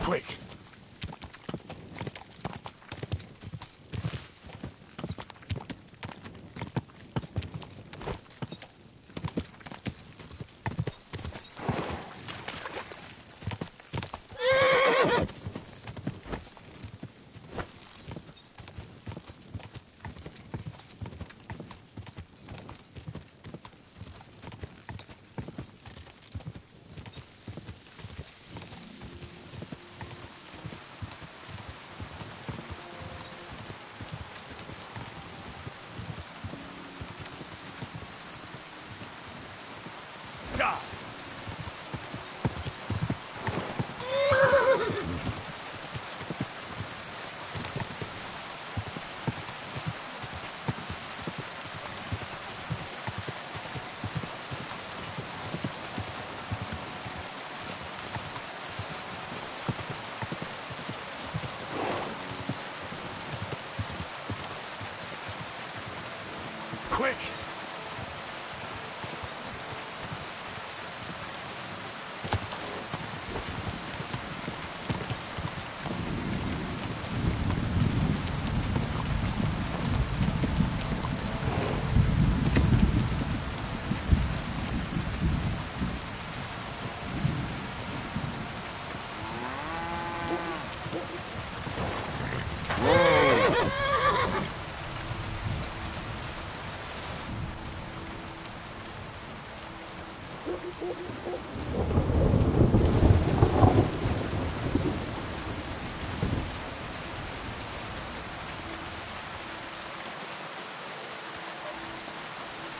Quick. Quick!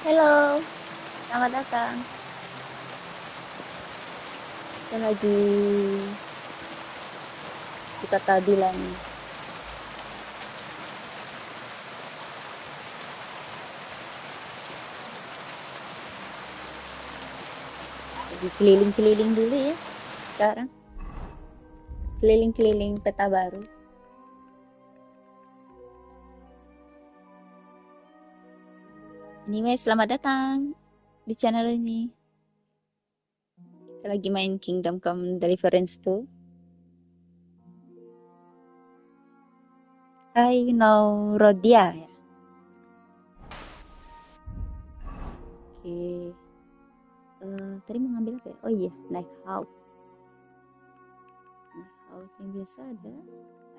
Halo, selamat datang. Kita lagi di kota Bilang. Lagi keliling-keliling dulu ya sekarang. Keliling-keliling peta baru. Anyway, selamat datang di channel ini. Kita lagi main Kingdom Come Deliverance 2. Hai, Rodia ya. Oke. Tadi mau ngambil apa ya? Oh iya, naik out. Naik out yang biasa ada.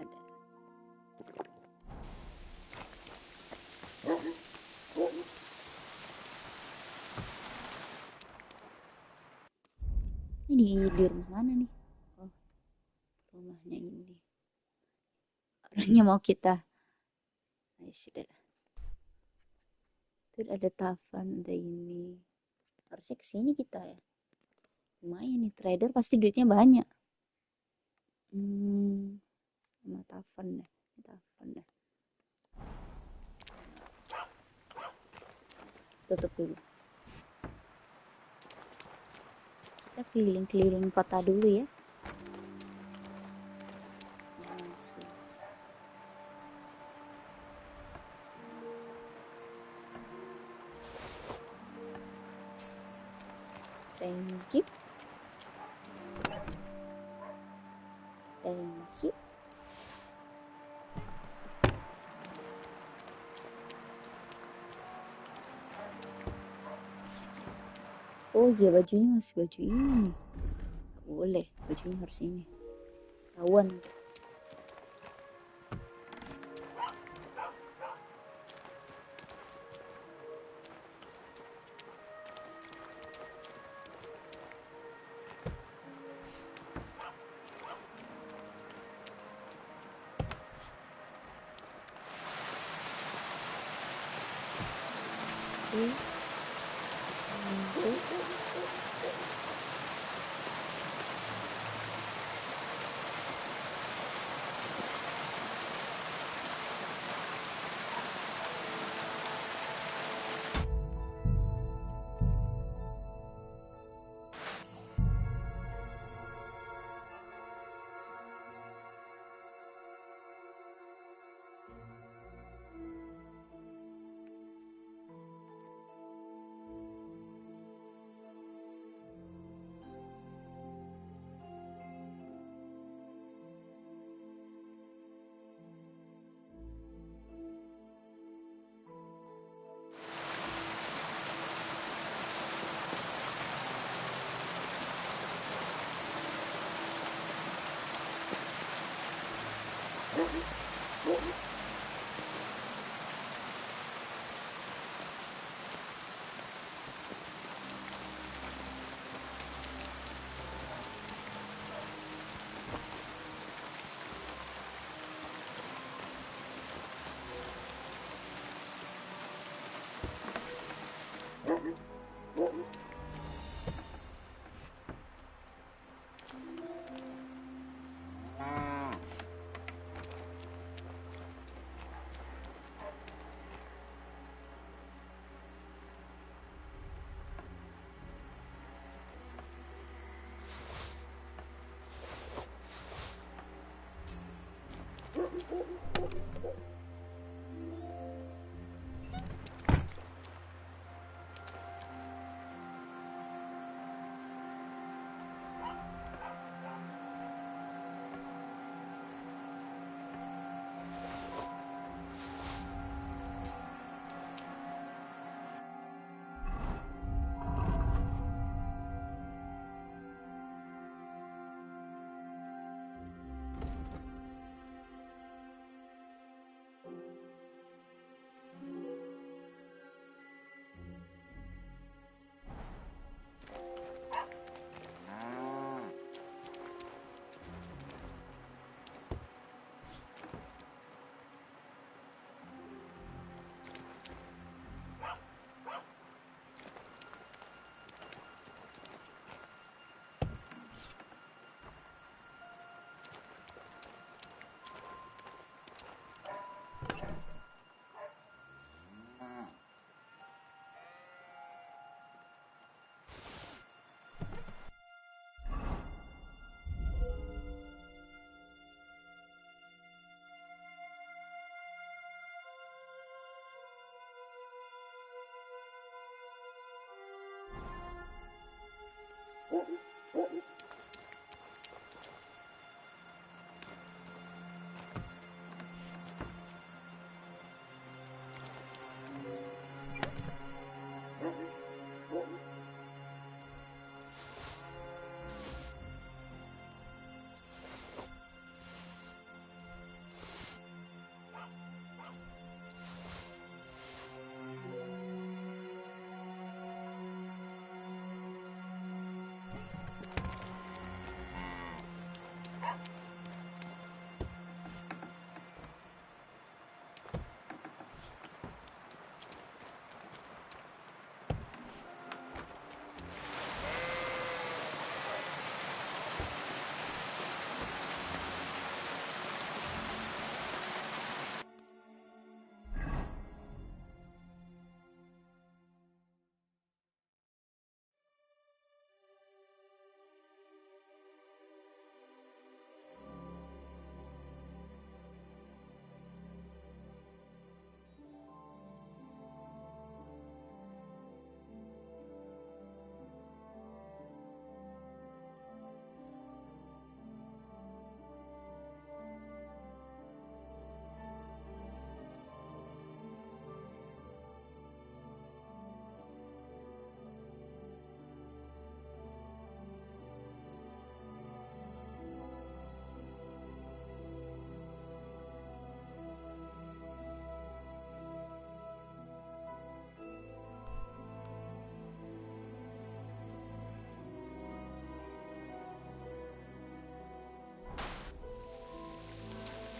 Ada. Ini di rumah mana nih? Oh, rumahnya ini. Orangnya mau kita. Nah, sudah lah. Itu ada Tavan, ada ini. Harusnya kesini kita ya. Lumayan nih, trader pasti duitnya banyak. Sama Tavan deh. Tavan deh. Tutup dulu. Kita keliling-keliling kota dulu ya. Thank you. Thank you. Oh iya, bajunya masih baju ini. Nggak boleh, bajunya harus ini. Kawan.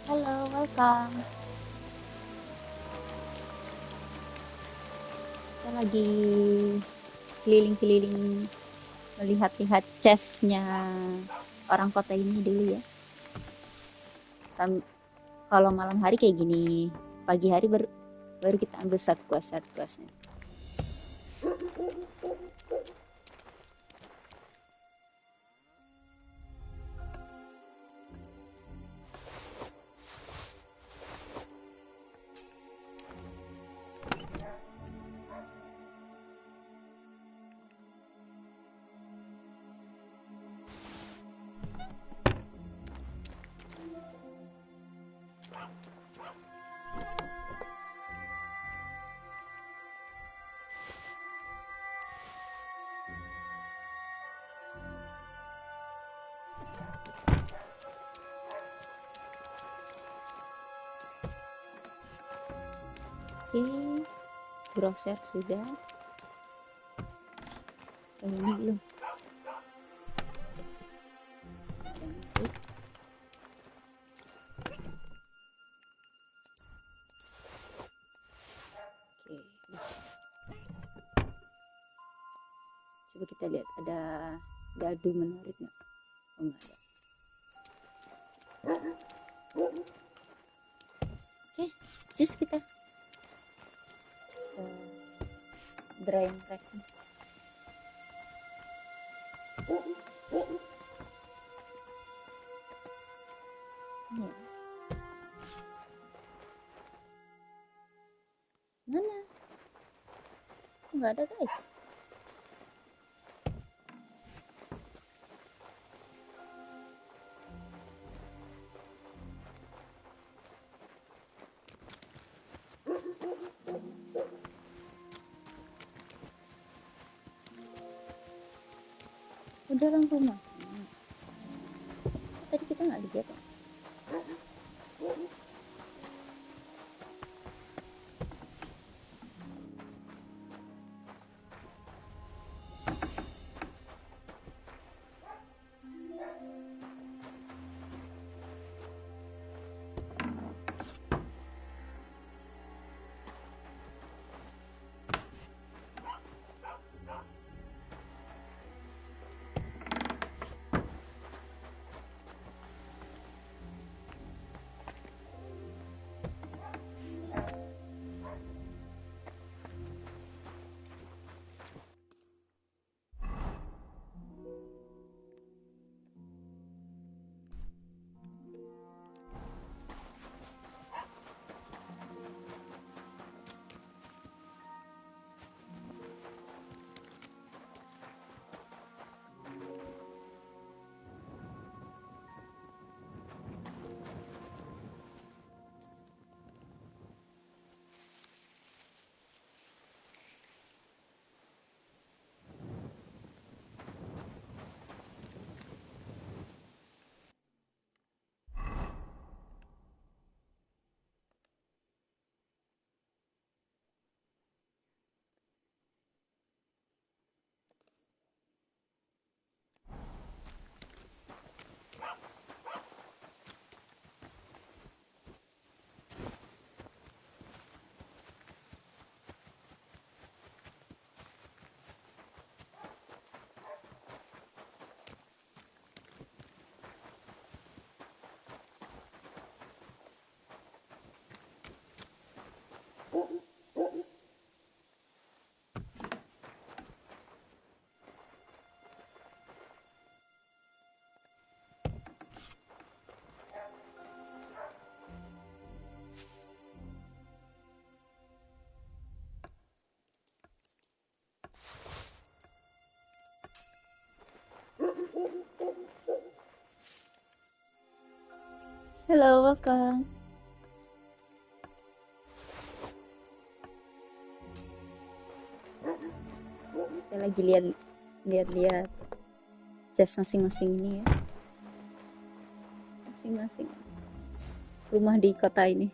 Halo, welcome. Kita lagi keliling-keliling melihat-lihat chestnya orang kota ini dulu ya. Kalau malam hari kayak gini, pagi hari baru kita ambil set questnya. Oke, grosir sudah. Yang ini belum. Cantik. Oke, coba kita lihat ada dadu menarik nggak? Oh, nggak ada. Oke, jus kita drying rack. Ini ya. Mana? Nggak ada guys. Udah dalam rumah. Tadi kita nggak lihat ya. Hello, welcome. Kita lagi lihat jas masing-masing ini ya. Masing-masing rumah di kota ini.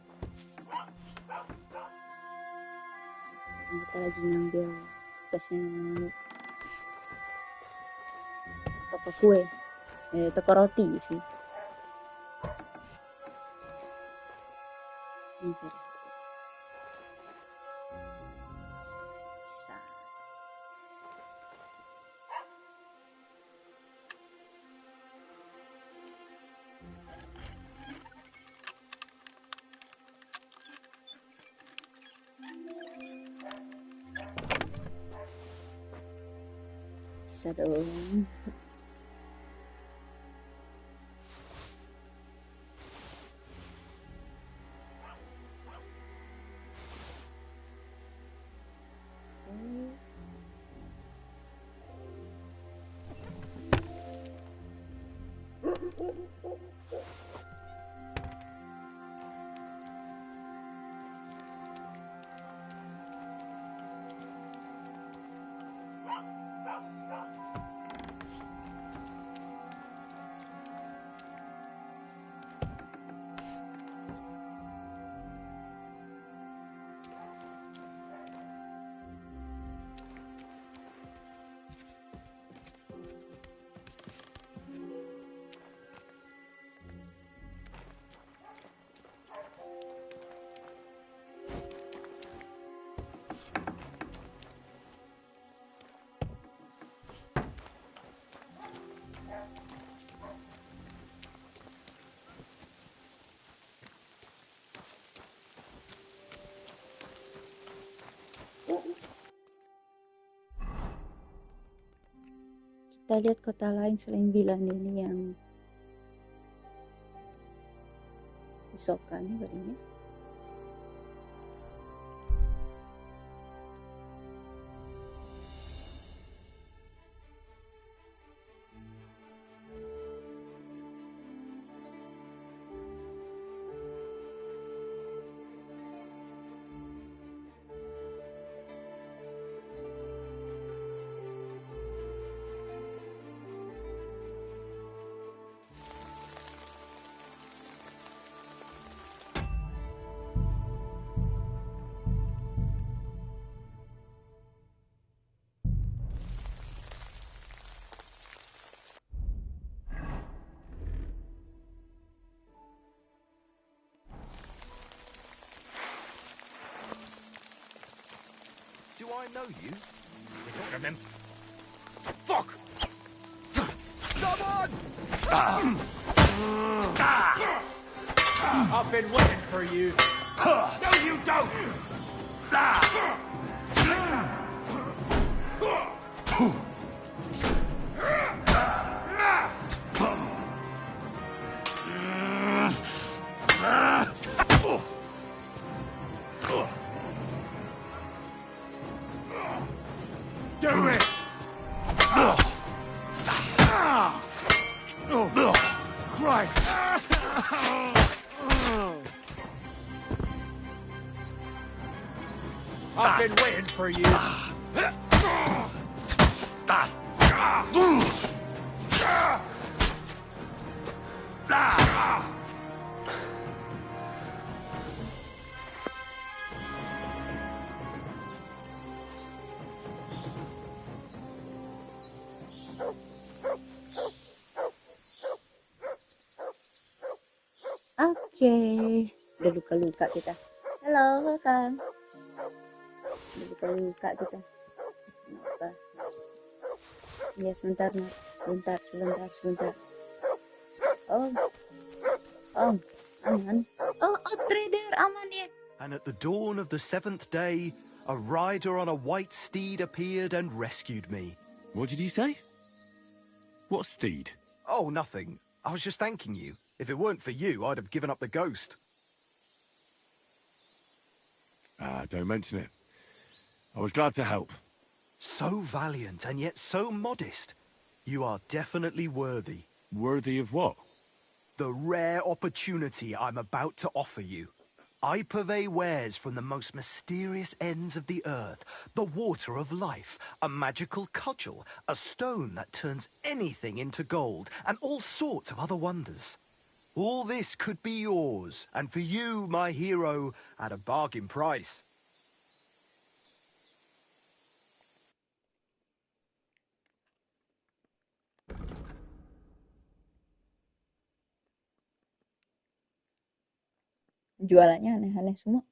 Kita lagi ngambil jasnya toko kue, toko roti sih. Ini bisa. Bisa dong. kita lihat kota lain selain Bilan ini yang Isoka nih barunya. Do I know you? You don't remember? Fuck! Someone! I've been waiting for you. No, you don't! Do it! Christ! I've been waiting for you. Oke, udah luka-luka kita. Halo, welcome. Udah luka-luka kita. Kenapa? Ya sebentar, Nat. Sebentar. Oh, aman. Oh, trader aman ya. And at the dawn of the 7th day, a rider on a white steed appeared and rescued me. What did you say? What steed? Oh, nothing. I was just thanking you. If it weren't for you, I'd have given up the ghost. Don't mention it. I was glad to help. So valiant and yet so modest. You are definitely worthy. Worthy of what? The rare opportunity I'm about to offer you. I purvey wares from the most mysterious ends of the earth. The water of life, a magical cudgel, a stone that turns anything into gold, and all sorts of other wonders. All this could be yours, and for you, my hero, at a bargain price. Jualannya aneh-aneh semua.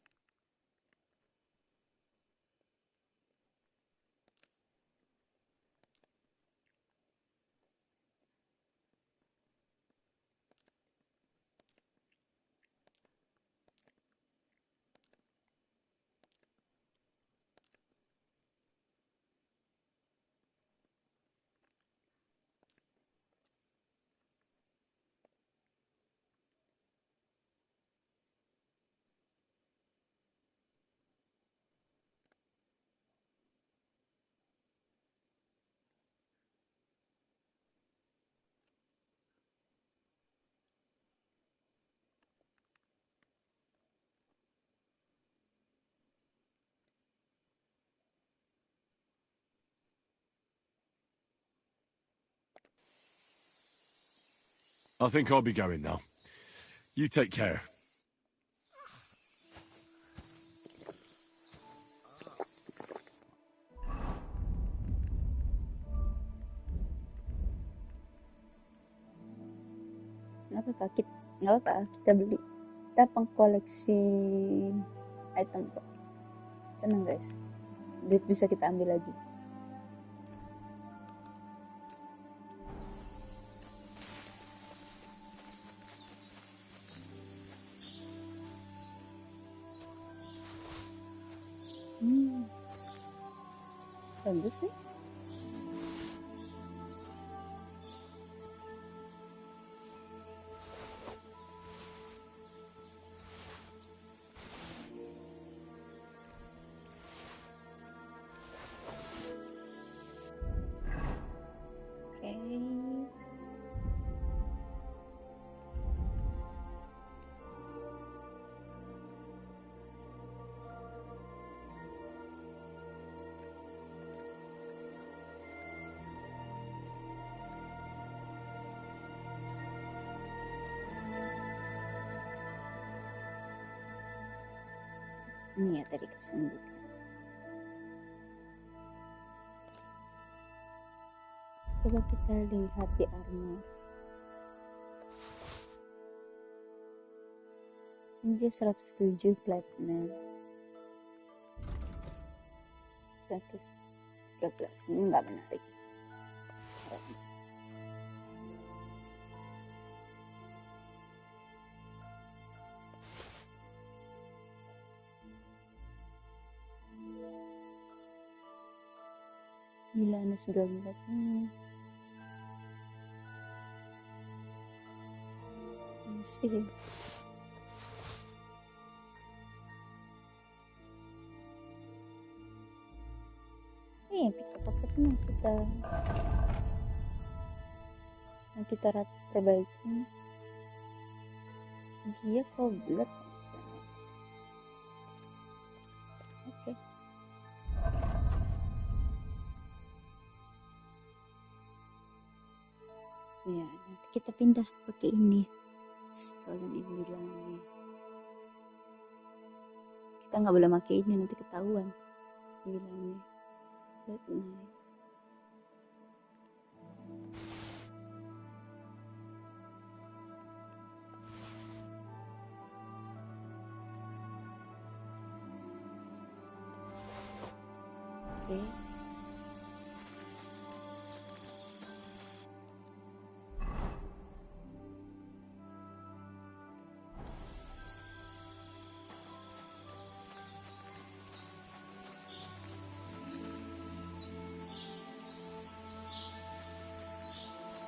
I think I'll be going now. You take care. Nggak apa-apa, kita beli. Kita pengkoleksi item kok. Tenang guys, duit bisa kita ambil lagi. Bagus sih. Ini ya tadi kesembuhan. Coba kita lihat di armor. Ini dia 107 platinum. 113. Ini nggak menarik. Milana segala ini. Masih. Pick pocketnya kita perbaiki. Dia koblet. Oke. Ya, nanti kita pindah pakai ini. Setelah ibu bilang ini. Kita nggak boleh pakai ini, nanti ketahuan. Bilangnya. Oke.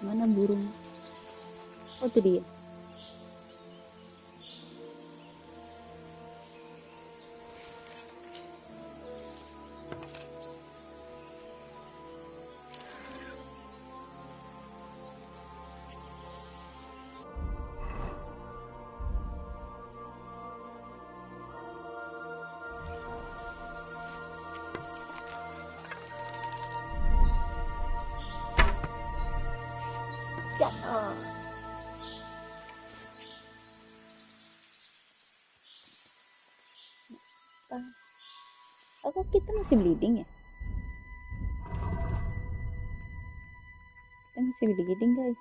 Mana burung? Oh, itu dia. Jatuh. Apa kita masih bleeding ya? Kita masih bleeding guys.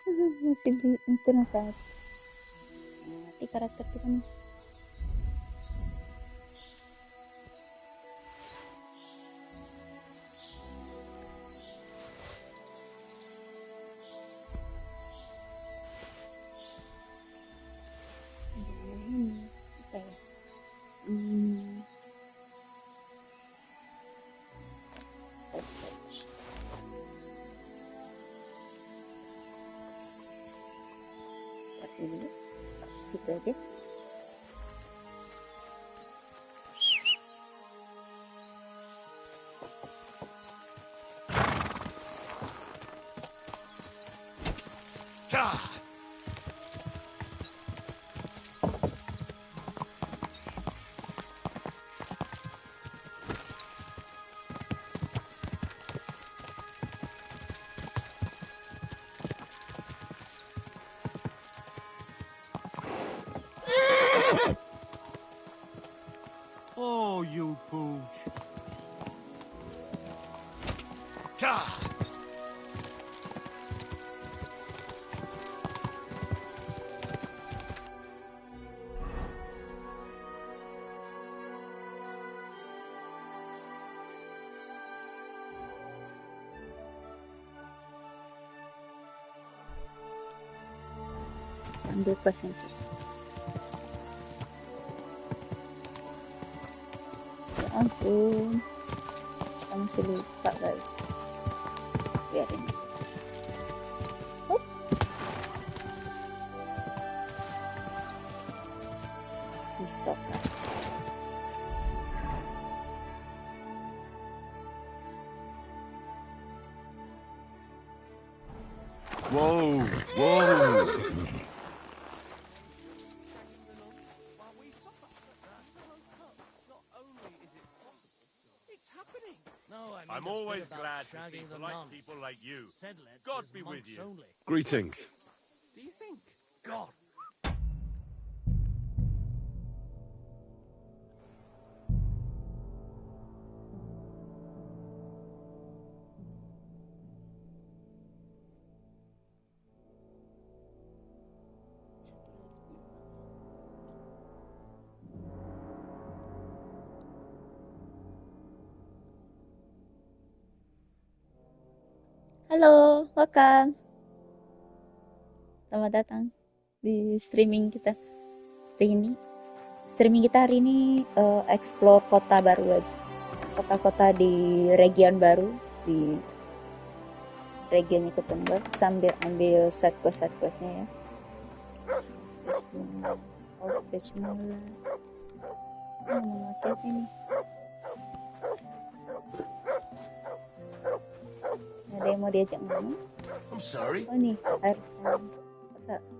Masih bleeding itu saat mati karakter kita nih. Situ aja. Oh, you pooch. Ambil pasnya sih. Ya ampun, kita masih lupa guys. Biarin. Hup. Bisa kan? Whoa, whoa. I'm always glad to see polite people like you. God be with you. Greetings. do you think? God. Halo, welcome. Selamat datang di streaming kita hari ini. Streaming kita hari ini explore kota baru lagi. Kota-kota di region baru, di region Ikutenberg, sambil ambil side quest-nya ya. Bismillah. Ngomong siapa ini? Ada yang mau diajak ngomong? I'm sorry. Oh nih,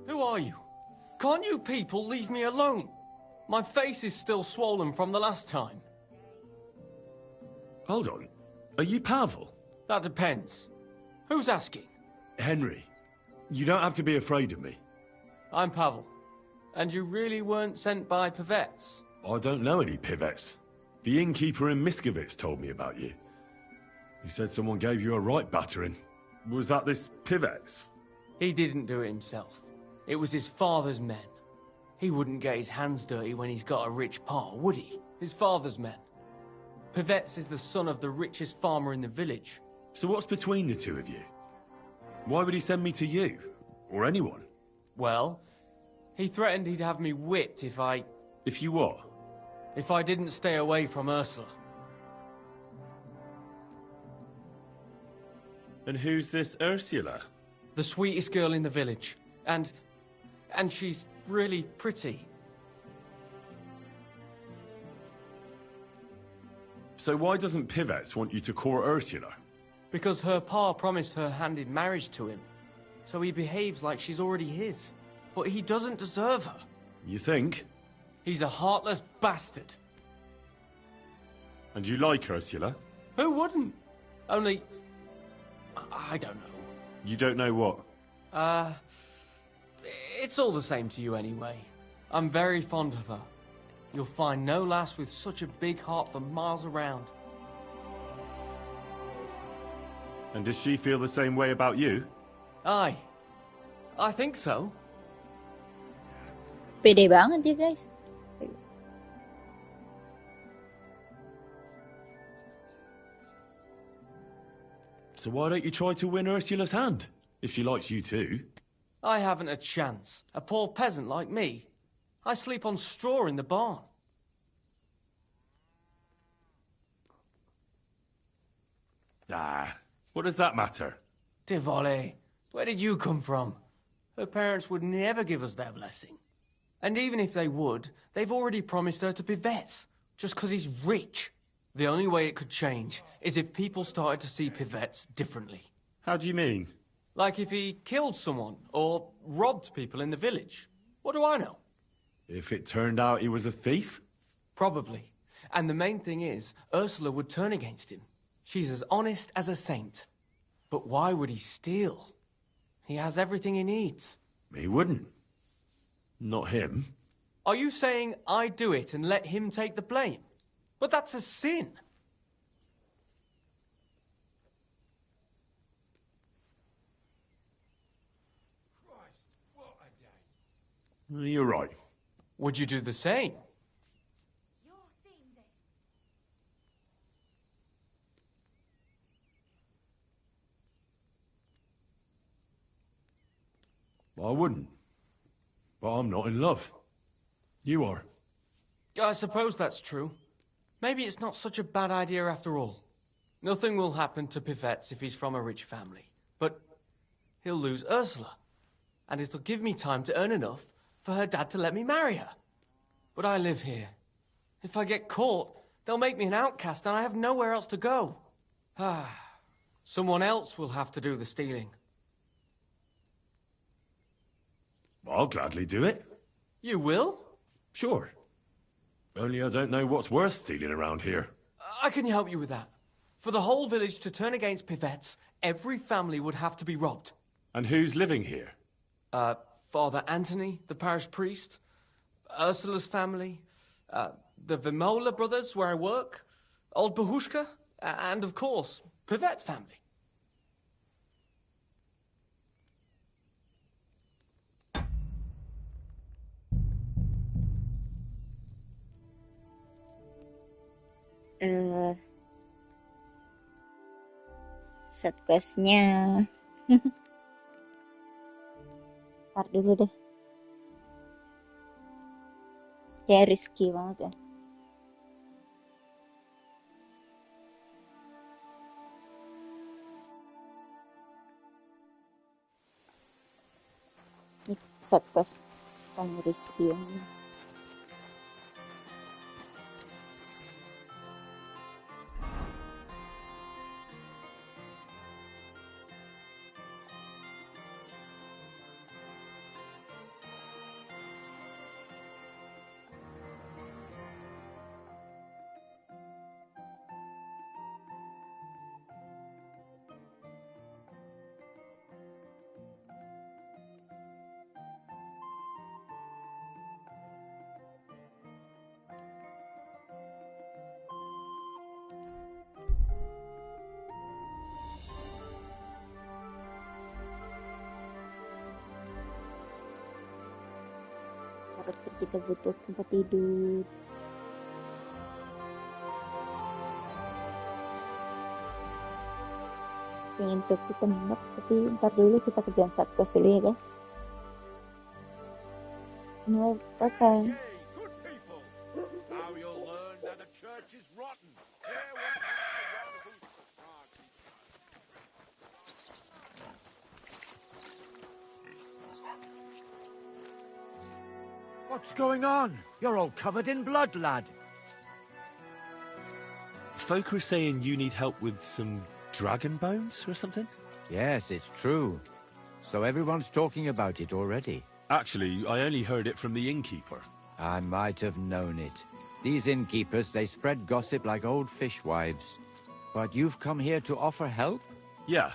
Who are you? Can't you people leave me alone? My face is still swollen from the last time. Hold on. Are you Pavel? That depends. Who's asking? Henry, you don't have to be afraid of me. I'm Pavel. And you really weren't sent by Pavets? I don't know any Pivets. The innkeeper in Miskovitz told me about you. He said someone gave you a right battering. Was that this Pivets? He didn't do it himself. It was his father's men. He wouldn't get his hands dirty when he's got a rich pa, would he? His father's men. Pivets is the son of the richest farmer in the village. So what's between the two of you? Why would he send me to you? Or anyone? Well, he threatened he'd have me whipped if I... If you what? If I didn't stay away from Ursula. And who's this Ursula? The sweetest girl in the village. And she's really pretty. So why doesn't Pivets want you to court Ursula? Because her pa promised her hand in marriage to him. So he behaves like she's already his. But he doesn't deserve her. You think? He's a heartless bastard. And you like Ursula? Who wouldn't? Only... I don't know. You don't know what? It's all the same to you anyway. I'm very fond of her. You'll find no lass with such a big heart for miles around. And does she feel the same way about you? Aye. I think so. pede banget ya guys. So why don't you try to win Ursula's hand? If she likes you too. I haven't a chance. A poor peasant like me. I sleep on straw in the barn. Ah, what does that matter? Tivoli, where did you come from? Her parents would never give us their blessing. And even if they would, they've already promised her to be vets, just because he's rich. The only way it could change is if people started to see Pivets differently. How do you mean? Like if he killed someone or robbed people in the village. What do I know? If it turned out he was a thief? Probably. And the main thing is, Ursula would turn against him. She's as honest as a saint. But why would he steal? He has everything he needs. He wouldn't. Not him. Are you saying I do it and let him take the blame? But that's a sin. Christ, what a day. You're right. Would you do the same? I wouldn't. But I'm not in love. You are. I suppose that's true. Maybe it's not such a bad idea after all. Nothing will happen to Pivets if he's from a rich family. But he'll lose Ursula. And it'll give me time to earn enough for her dad to let me marry her. But I live here. If I get caught, they'll make me an outcast and I have nowhere else to go. Someone else will have to do the stealing. I'll gladly do it. You will? Sure. Only I don't know what's worth stealing around here. I can help you with that. For the whole village to turn against Pivets, every family would have to be robbed. And who's living here? Father Anthony, the parish priest, Ursula's family, the Vimola brothers where I work, old Bahushka, and of course, Pivette's family. Set questnya. Ntar dulu deh. Kayak risky banget ya. Ini set quest paling risky yang ini. Karakter kita butuh tempat tidur. Pengen ke tembak, tapi ntar dulu kita kerjaan satu quest dulu ya guys. Anyway, bye-bye. What's going on? You're all covered in blood, lad. Folk are saying you need help with some dragon bones or something? Yes, it's true. So everyone's talking about it already. Actually, I only heard it from the innkeeper. I might have known it. These innkeepers, they spread gossip like old fishwives. But you've come here to offer help? Yeah.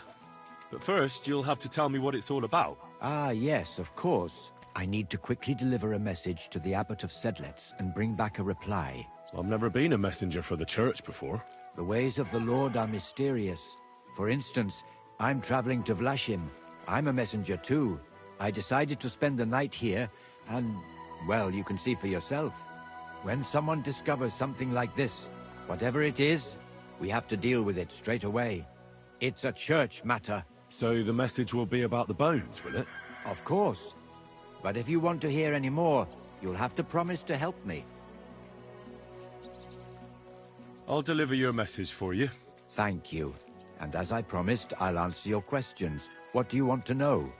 But first, you'll have to tell me what it's all about. Ah, yes, of course. I need to quickly deliver a message to the Abbot of Sedlets and bring back a reply. I've never been a messenger for the church before. The ways of the Lord are mysterious. For instance, I'm traveling to Vlashim. I'm a messenger too. I decided to spend the night here, and, well, you can see for yourself. When someone discovers something like this, whatever it is, we have to deal with it straight away. It's a church matter. So the message will be about the bones, will it? Of course. But if you want to hear any more, you'll have to promise to help me. I'll deliver your message for you. Thank you. And as I promised, I'll answer your questions. What do you want to know?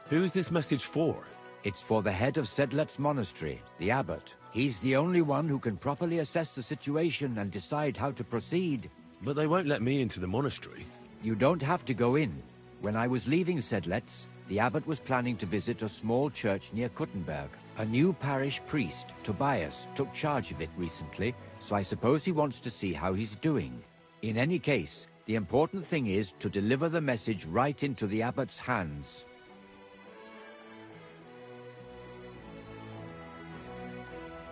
Who's this message for? It's for the head of Sedlet's monastery, the abbot. He's the only one who can properly assess the situation and decide how to proceed. But they won't let me into the monastery. You don't have to go in. When I was leaving Sedlets, the abbot was planning to visit a small church near Kuttenberg. A new parish priest, Tobias, took charge of it recently, so I suppose he wants to see how he's doing. In any case, the important thing is to deliver the message right into the abbot's hands.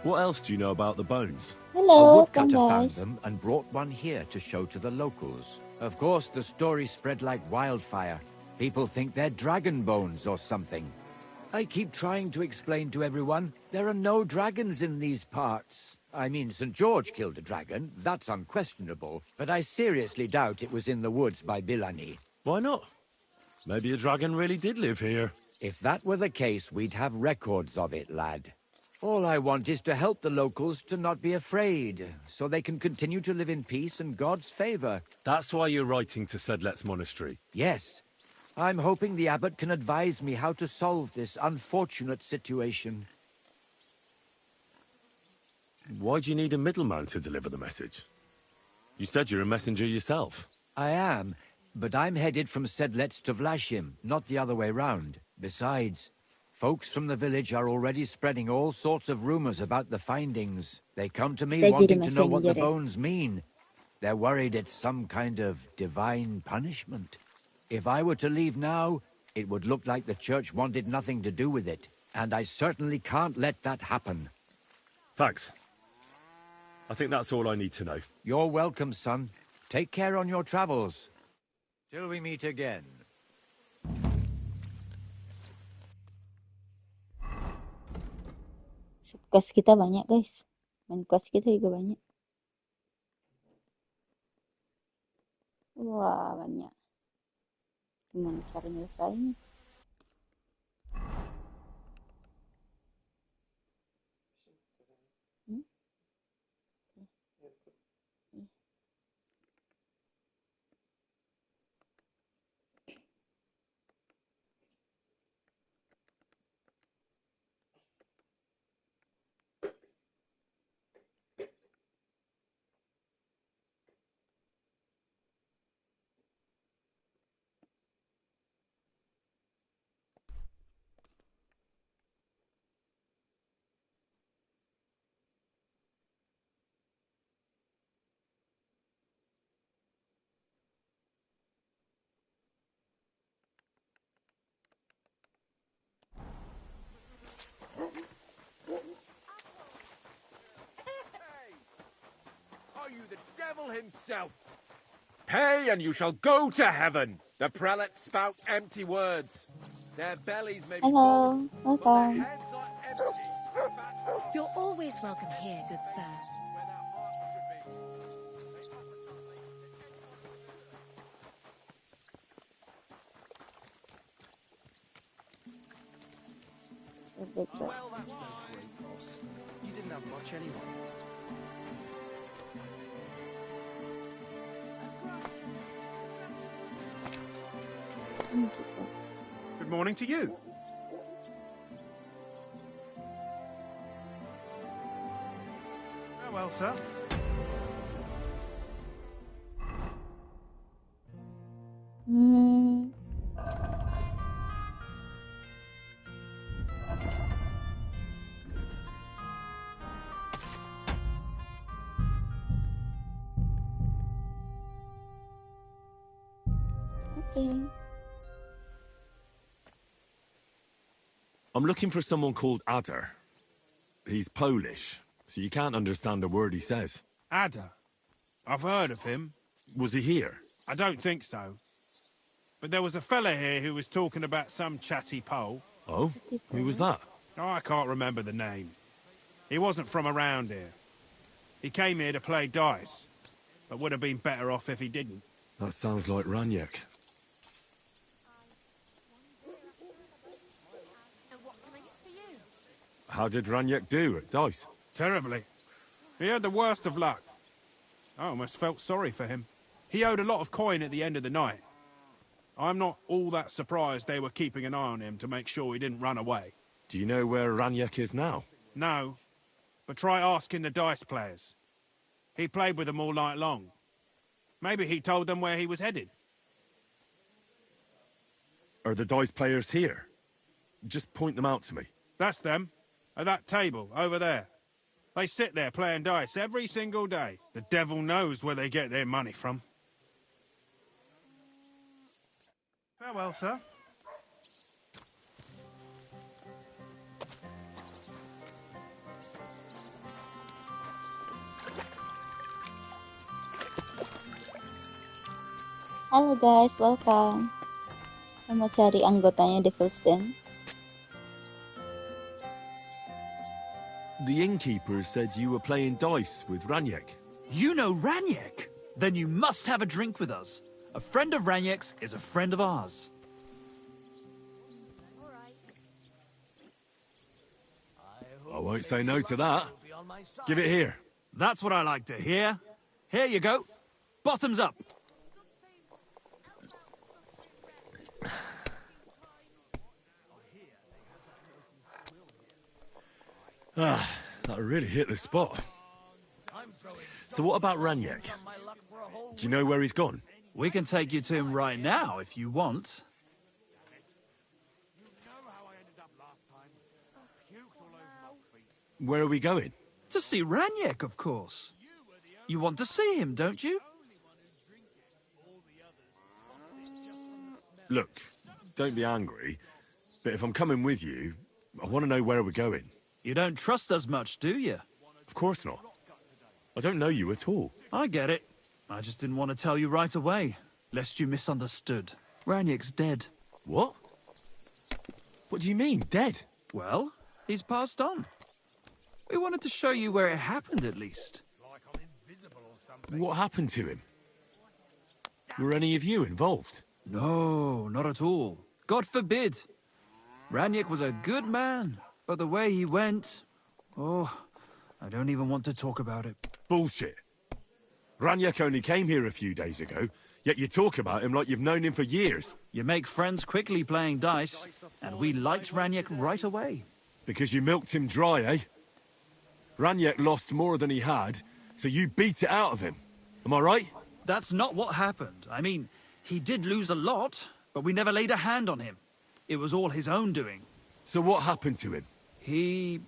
What else do you know about the bones? Hello, a woodcutter found guys. them and brought one here to show to the locals. Of course, the story spread like wildfire. People think they're dragon bones or something. I keep trying to explain to everyone, there are no dragons in these parts. I mean, St. George killed a dragon, that's unquestionable, but I seriously doubt it was in the woods by Bilani. Why not? Maybe a dragon really did live here. If that were the case, we'd have records of it, lad. All I want is to help the locals to not be afraid, so they can continue to live in peace and God's favor. That's why you're writing to Sedlet's monastery? Yes. I'm hoping the abbot can advise me how to solve this unfortunate situation. Why do you need a middleman to deliver the message? You said you're a messenger yourself. I am, but I'm headed from Sedlets to Vlashim, not the other way round. Besides, folks from the village are already spreading all sorts of rumors about the findings. They come to me wanting to know what the bones mean. They're worried it's some kind of divine punishment. If I were to leave now, it would look like the church wanted nothing to do with it, and I certainly can't let that happen. Thanks. I think that's all I need to know. You're welcome, son. Take care on your travels. Till we meet again. Quest kita banyak, guys. Main quest kita juga banyak. Wah, banyak. Gimana cara nyelesainnya? Hmm? Are you the devil himself? Pay and you shall go to heaven. The prelates spout empty words. Their bellies may be Hello, full, but their welcome. heads are empty. You're always welcome here, good sir. Well, that's no great loss. You didn't have much anyway. Good morning to you. Farewell, sir. Hmm. Okay. I'm looking for someone called Adder. He's Polish, so you can't understand a word he says. Adder. I've heard of him. Was he here? I don't think so. But there was a fella here who was talking about some chatty Pole. Oh? Who was that? Oh, I can't remember the name. He wasn't from around here. He came here to play dice, but would have been better off if he didn't. That sounds like Raniek. How did Raniek do at dice? Terribly. He had the worst of luck. I almost felt sorry for him. He owed a lot of coin at the end of the night. I'm not all that surprised they were keeping an eye on him to make sure he didn't run away. Do you know where Raniek is now? No, but try asking the dice players. He played with them all night long. Maybe he told them where he was headed. Are the dice players here? Just point them out to me. That's them. At that table, over there. They sit there playing dice every single day. The devil knows where they get their money from. Farewell, sir. Halo guys, welcome. Saya mau cari anggotanya Devil's Den. The innkeeper said you were playing dice with Raniek. You know Raniek? Then you must have a drink with us. A friend of Raniek's is a friend of ours. I won't say no to that. Give it here. That's what I like to hear. Here you go. Bottoms up. Ah, that really hit the spot. So what about Raniek? Do you know where he's gone? We can take you to him right now if you want. Where are we going? To see Raniek, of course. You want to see him, don't you? Look, don't be angry, but if I'm coming with you, I want to know where we're going. You don't trust us much, do you? Of course not. I don't know you at all. I get it. I just didn't want to tell you right away, lest you misunderstood. Raniak's dead. What? What do you mean, dead? Well, he's passed on. We wanted to show you where it happened, at least. What happened to him? Were any of you involved? No, not at all. God forbid. Raniak was a good man, but the way he went... Oh, I don't even want to talk about it. Bullshit. Raniak only came here a few days ago, yet you talk about him like you've known him for years. You make friends quickly playing dice, and we liked Raniak right away. Because you milked him dry, eh? Raniak lost more than he had, so you beat it out of him. Am I right? That's not what happened. I mean, he did lose a lot, but we never laid a hand on him. It was all his own doing. So what happened to him? He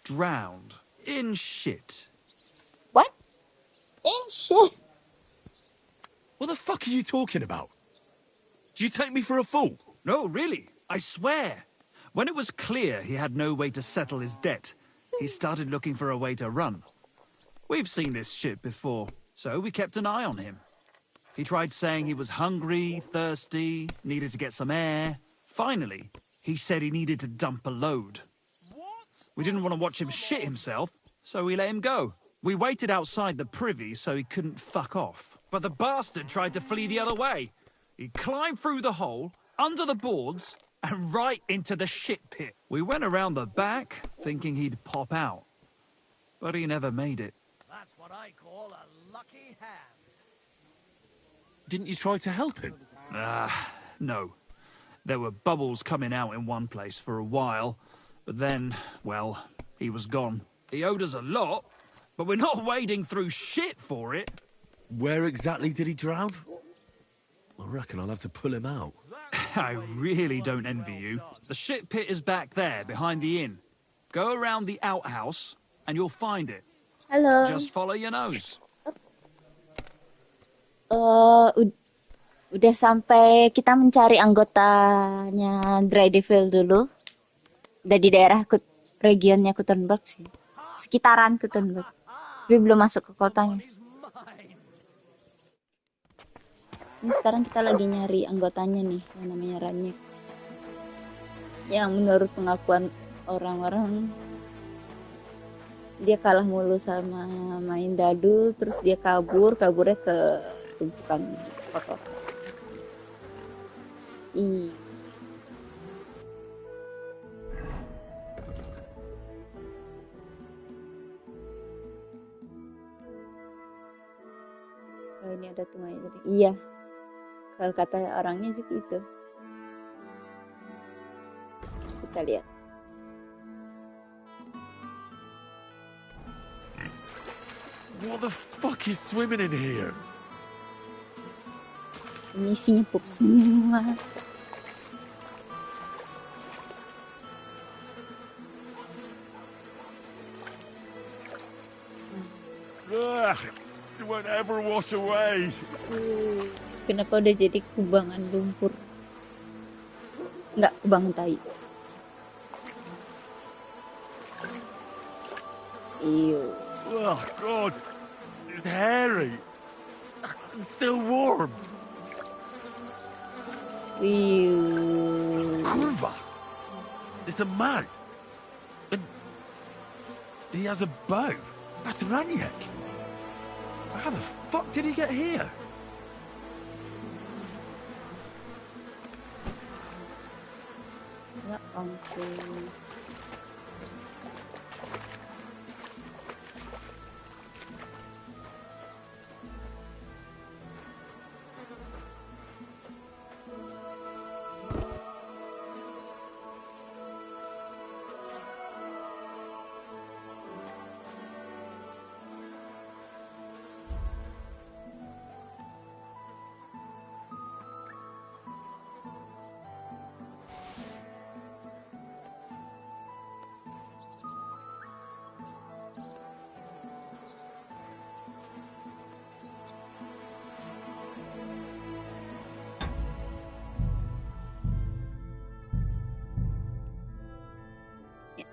drowned in shit. What? In shit? What the fuck are you talking about? Do you take me for a fool? No, really. I swear. When it was clear he had no way to settle his debt, he started looking for a way to run. We've seen this shit before, so we kept an eye on him. He tried saying he was hungry, thirsty, needed to get some air. Finally, he said he needed to dump a load. We didn't want to watch him shit himself, so we let him go. We waited outside the privy so he couldn't fuck off. But the bastard tried to flee the other way. He climbed through the hole, under the boards, and right into the shit pit. We went around the back, thinking he'd pop out. But he never made it. That's what I call a lucky hand. Didn't you try to help him? No. There were bubbles coming out in one place for a while, but then, well, he was gone. He owed us a lot, but we're not wading through shit for it. Where exactly did he drown? I reckon I'll have to pull him out. I really don't envy you. The shit pit is back there, behind the inn. Go around the outhouse, and you'll find it. Halo. Just follow your nose. Udah sampai kita mencari anggotanya Dry Devil dulu. Udah di daerah regionnya Kuttenberg sih. Sekitaran Kuttenberg. Tapi belum masuk ke kotanya. Ini sekarang kita lagi nyari anggotanya nih, yang namanya Raniak. Yang menurut pengakuan orang-orang, dia kalah mulu sama main dadu, terus dia kaburnya ke tumpukan kotor. Oh, ini ada tunganya tadi. Iya. Kalau kata orangnya sih gitu. Kita lihat. What the fuck is swimming in here? Ini isinya pup semua. Ugh, it won't ever wash away. Kenapa udah jadi kubangan lumpur? Enggak, kubangan tai. Ew. Oh, God. It's hairy. And still warm. Ew. Kurva. It's a man. And he has a bow. That's Raniak. How the fuck did he get here? Ya ampun.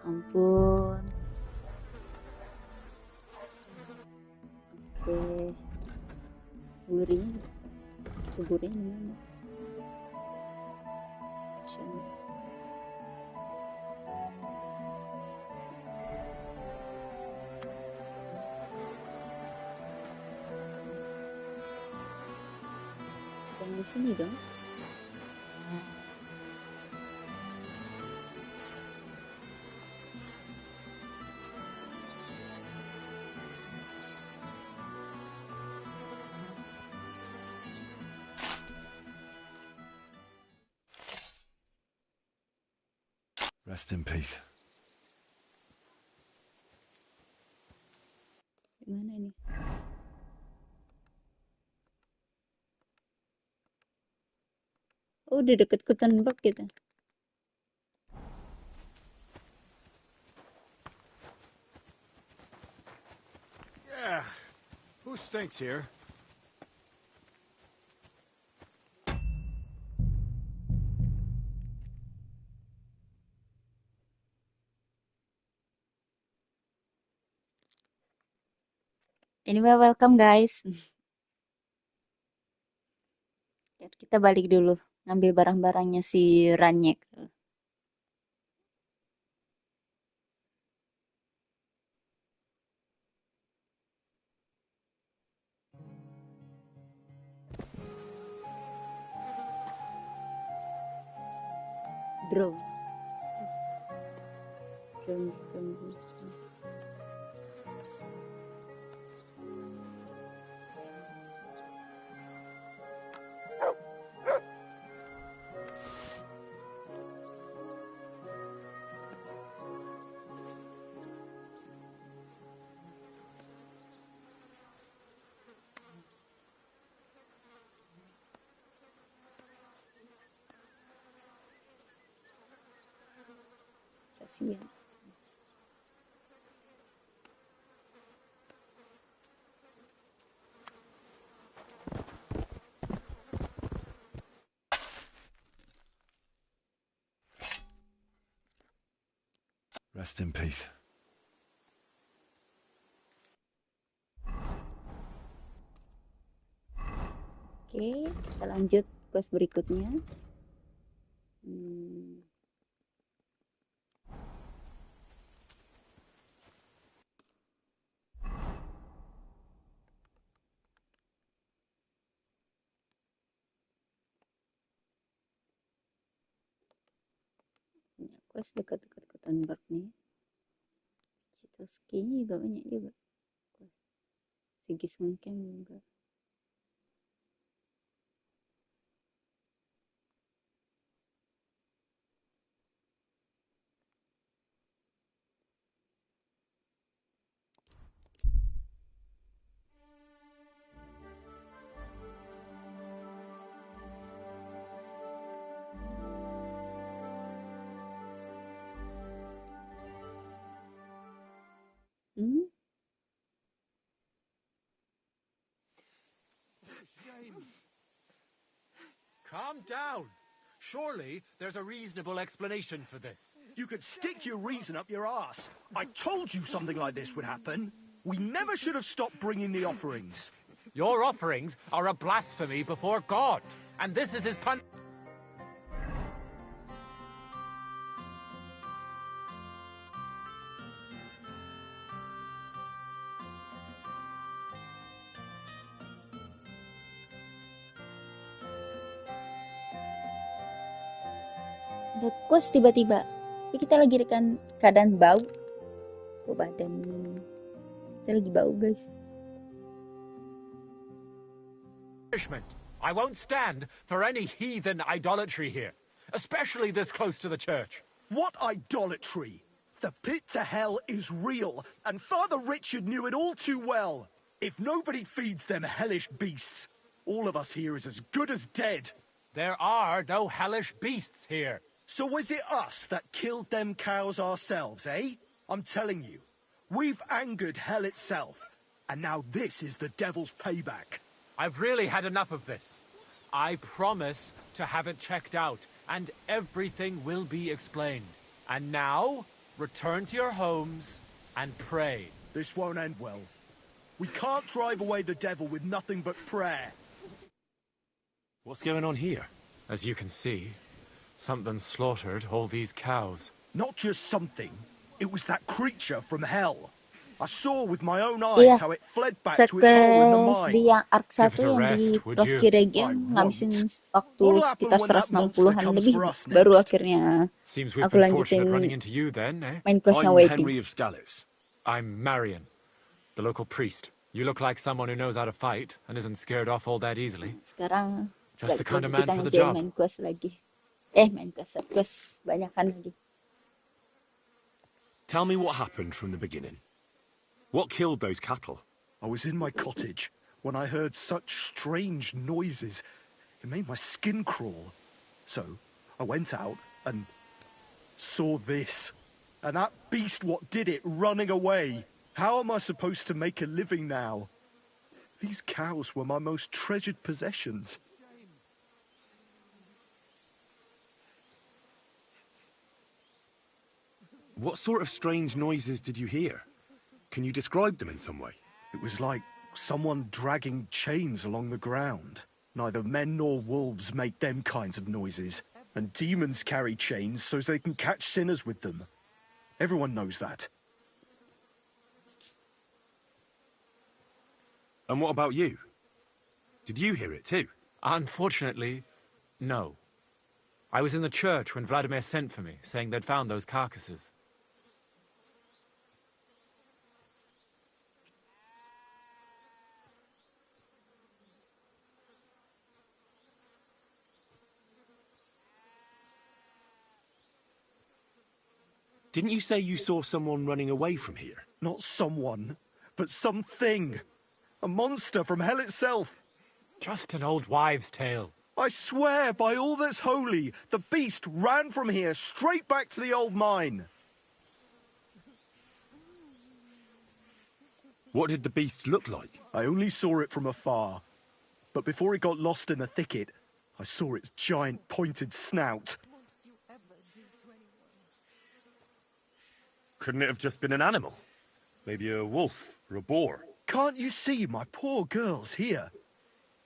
Ampun. Oke. Gurinya, kuburnya di mana? Sana. Bukan di sini dong. Rest in peace. Di mana ini? Oh, udah deket Gutenberg gitu. Yeah. Who stinks here? Anyway, welcome guys. Kita balik dulu, ngambil barang-barangnya si Ranyek. Drone. Drone. Kasihan. Rest in peace. Oke, kita lanjut quest berikutnya. Quest dekat-dekat Gutenberg nih. Citoski juga banyak juga. Sigismund Camp juga. Calm down. Surely there's a reasonable explanation for this. You could stick your reason up your ass. I told you something like this would happen. We never should have stopped bringing the offerings. Your offerings are a blasphemy before God, and this is his pun. Ada quest tiba-tiba. Tapi kita lagi kan keadaan bau. Kok badan kita lagi bau, guys. I won't stand for any heathen idolatry here, especially this close to the church. What idolatry? The pit to hell is real, and Father Richard knew it all too well. If nobody feeds them hellish beasts, all of us here is as good as dead. There are no hellish beasts here. So is it us that killed them cows ourselves, eh? I'm telling you, we've angered hell itself, and now this is the devil's payback. I've really had enough of this. I promise to have it checked out, and everything will be explained. And now, Return to your homes and pray. This won't end well. We can't drive away the devil with nothing but prayer. What's going on here? As you can see, something slaughtered all these cows. Not just something. It was that creature from hell. I saw with my own Iya, eyes how it fled back to its hole in the sequence di mine. yang arc Give us 1 a yang di rest, would you? Trotsky Region I ngabisin won't. waktu What'll happen sekitar when that monster 160-an comes lebih for us baru next? akhirnya Seems we've aku been lanjutin fortunate running into you then, eh? main questnya I'm waiting. Henry of Scallis. I'm Marion, the local priest. You look like someone who knows how to fight and isn't scared off all that easily. Sekarang Just the kind of kita man for the ngerjain job. main quest lagi. Main quest, side quest banyakan lagi. Tell me what happened from the beginning. What killed those cattle? I was in my cottage when I heard such strange noises. It made my skin crawl. So I went out and saw this. And that beast what did it running away. How am I supposed to make a living now? These cows were my most treasured possessions. What sort of strange noises did you hear? Can you describe them in some way? It was like someone dragging chains along the ground. Neither men nor wolves make them kinds of noises. And demons carry chains so they can catch sinners with them. Everyone knows that. And what about you? Did you hear it too? Unfortunately, no. I was in the church when Vladimir sent for me, saying they'd found those carcasses. Didn't you say you saw someone running away from here? Not someone, but something. A monster from hell itself. Just an old wives' tale. I swear by all that's holy, the beast ran from here straight back to the old mine. What did the beast look like? I only saw it from afar. But before it got lost in the thicket, I saw its giant pointed snout. Couldn't it have just been an animal? Maybe a wolf or a boar? Can't you see my poor girls here?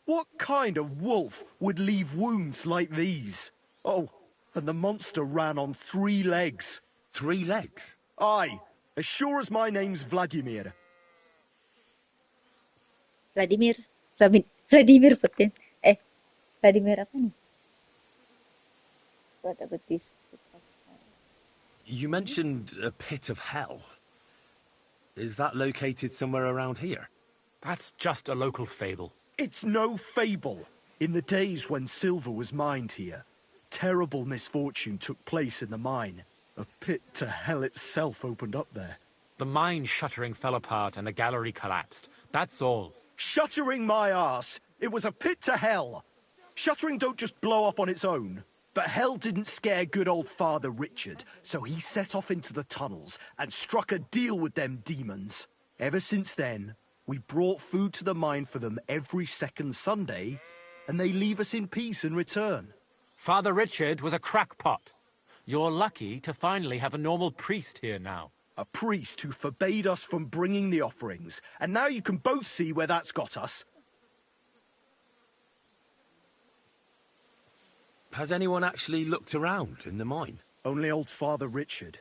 What kind of wolf would leave wounds like these? Oh, and the monster ran on 3 legs. 3 legs? Aye, as sure as my name's Vladimir. Vladimir Putin. Vladimir apa nih? What about this? You mentioned a pit of hell. Is that located somewhere around here? That's just a local fable. It's no fable. In the days when silver was mined here, terrible misfortune took place in the mine. A pit to hell itself opened up there. The mine shuttering fell apart and the gallery collapsed. That's all. Shuttering my arse! It was a pit to hell! Shuttering don't just blow up on its own. But hell didn't scare good old Father Richard, so he set off into the tunnels and struck a deal with them demons. Ever since then, we brought food to the mine for them every second Sunday, and they leave us in peace in return. Father Richard was a crackpot. You're lucky to finally have a normal priest here now. A priest who forbade us from bringing the offerings, and now you can both see where that's got us. Has anyone actually looked around in the mine? Only old Father Richard.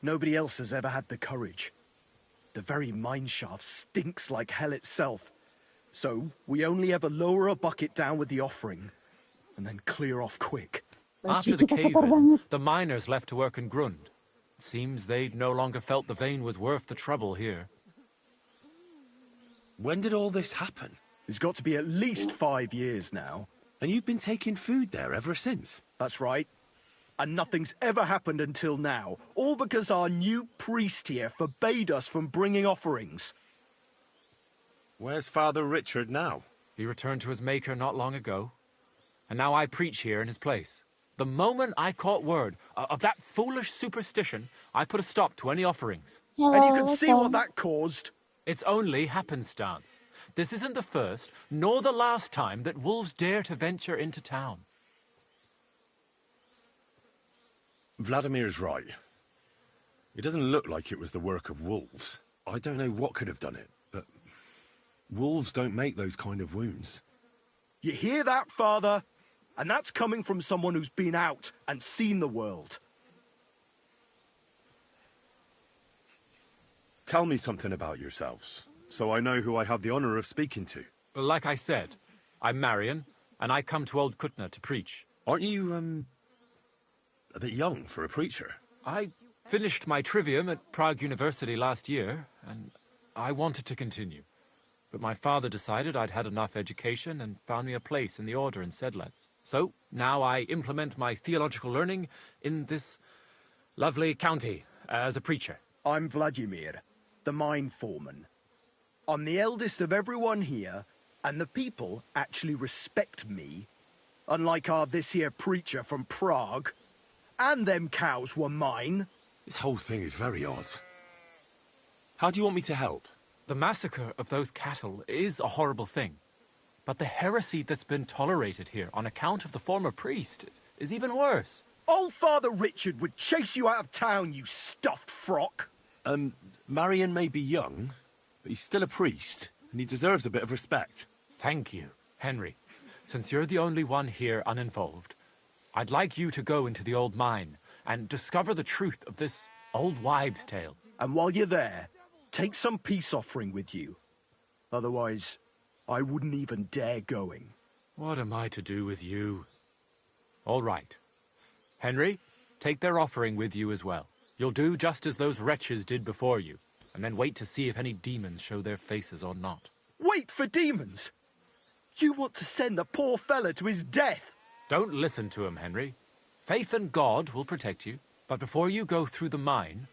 Nobody else has ever had the courage. The very mine shaft stinks like hell itself. So we only ever lower a bucket down with the offering, and then clear off quick. After the cave-in, the miners left to work in Grund. Seems they'd no longer felt the vein was worth the trouble here. When did all this happen? It's got to be at least 5 years now. And you've been taking food there ever since? That's right. And nothing's ever happened until now. All because our new priest here forbade us from bringing offerings. Where's Father Richard now? He returned to his maker not long ago. And now I preach here in his place. The moment I caught word of that foolish superstition, I put a stop to any offerings. And you can see what that caused. It's only happenstance. This isn't the first, nor the last time that wolves dare to venture into town. Vladimir's right. It doesn't look like it was the work of wolves. I don't know what could have done it, but wolves don't make those kind of wounds. You hear that, Father? And that's coming from someone who's been out and seen the world. Tell me something about yourselves, so I know who I have the honor of speaking to. Well, like I said, I'm Marion, and I come to Old Kutna to preach. Aren't you, a bit young for a preacher? I finished my trivium at Prague University last year, and I wanted to continue. But my father decided I'd had enough education and found me a place in the order in Sedlets. So now I implement my theological learning in this lovely county as a preacher. I'm Vladimir, the mine foreman. I'm the eldest of everyone here, and the people actually respect me, unlike this here preacher from Prague. And them cows were mine. This whole thing is very odd. How do you want me to help? The massacre of those cattle is a horrible thing. But the heresy that's been tolerated here on account of the former priest is even worse. Old Father Richard would chase you out of town, you stuffed frock. Marion may be young, but he's still a priest, and he deserves a bit of respect. Thank you, Henry. Since you're the only one here uninvolved, I'd like you to go into the old mine and discover the truth of this old wives' tale. And while you're there, take some peace offering with you. Otherwise, I wouldn't even dare going. What am I to do with you? All right. Henry, take their offering with you as well. You'll do just as those wretches did before you, and then wait to see if any demons show their faces or not. Wait for demons? You want to send the poor fella to his death? Don't listen to him, Henry. Faith in God will protect you. But before you go through the mine,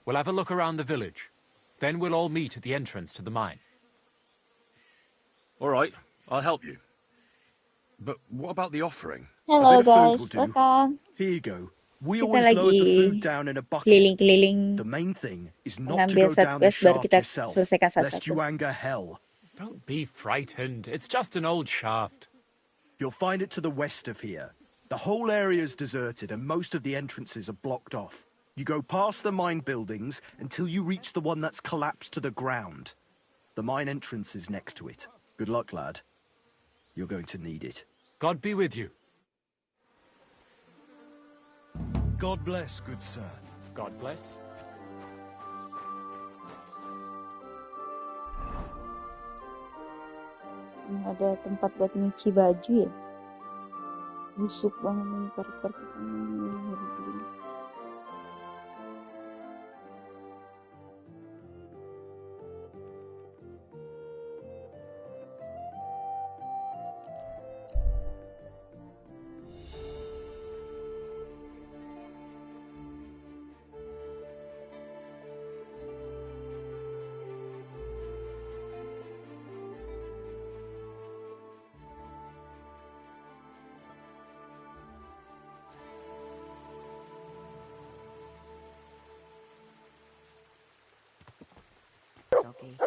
we'll have a look around the village. Then we'll all meet at the entrance to the mine. All right, I'll help you. But what about the offering? Hello A bit of food guys, will do. welcome. Here you go. We Kita always load the lagi food down in a bucket. keliling-keliling The main thing is not to mengambil go down the quest baru shaft kita yourself, selesaikan lest satu-satu. you anger hell. Don't be frightened. It's just an old shaft. You'll find it to the west of here. The whole area is deserted and most of the entrances are blocked off. You go past the mine buildings until you reach the one that's collapsed to the ground. The mine entrance is next to it. Good luck, lad. You're going to need it. God be with you. God bless, good sir. God bless. Ini ada tempat buat nyuci baju ya. Busuk banget nih karpet. Doggy.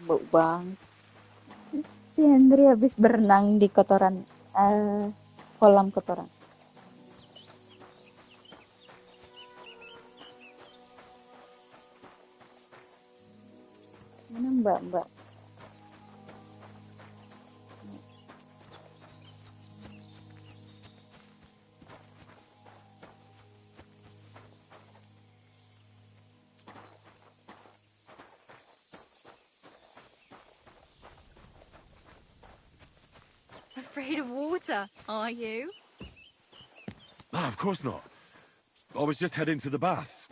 Bau banget. Si Henry habis berenang di kotoran, kolam kotoran. Mana mbak? Afraid of water, are you? Ah, of course not. I was just heading to the baths.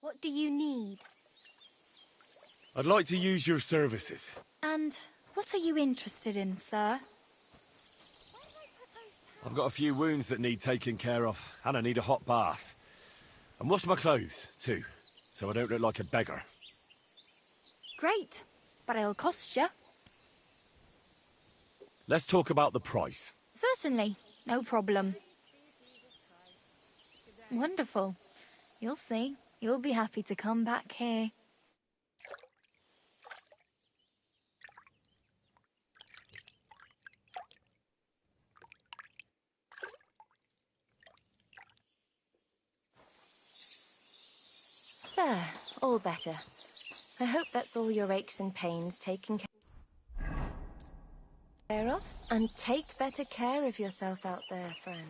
What do you need? I'd like to use your services. And what are you interested in, sir? I've got a few wounds that need taking care of, and I need a hot bath. And wash my clothes, too, so I don't look like a beggar. Great, but it'll cost you. Let's talk about the price. Certainly, no problem. Wonderful. You'll see. You'll be happy to come back here. There, all better. I hope that's all your aches and pains taken care of. And take better care of yourself out there, friend.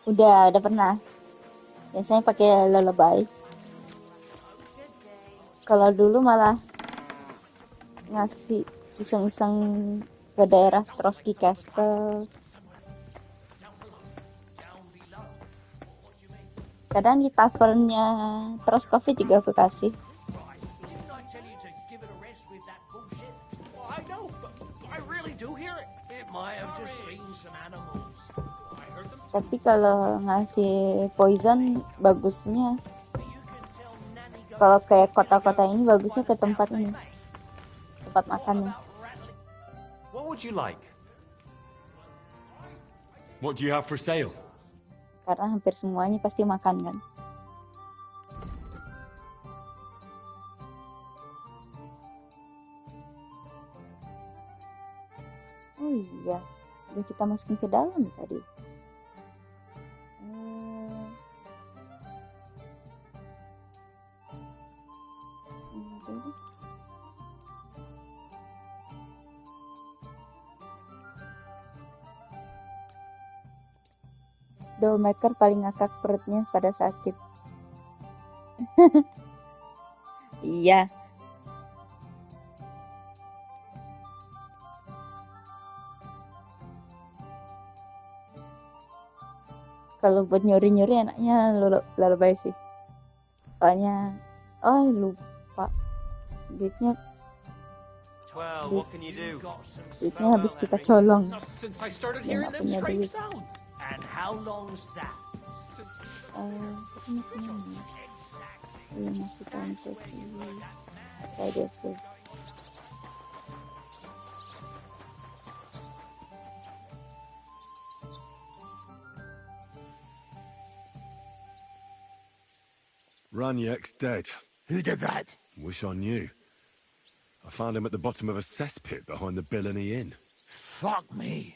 Udah pernah. Biasanya pakai lullaby. Kalau dulu malah ngasih iseng-iseng ke daerah Trotsky Castle. Kadang di tavernnya Troskov juga aku kasih. I know, but I really do hear it. It might have just been some animals. I heard them. Tapi kalau ngasih poison bagusnya kalau kayak kota-kota ini bagusnya ke tempat ini. Tempat makannya. What would you like? What do you have for sale? Karena hampir semuanya pasti makan kan. Oh iya, udah kita masukin ke dalam tadi. Dollmaker paling ngakak perutnya pada sakit. Iya. Kalau buat nyuri-nyuri enaknya lullaby sih. Soalnya, lupa. Duitnya habis kita colong. Ya nggak punya duit. And how long's that? Masih tante ada tuh. Raniek's dead. Who did that? Wish I knew. I found him at the bottom of a cesspit behind the Billany Inn. Fuck me.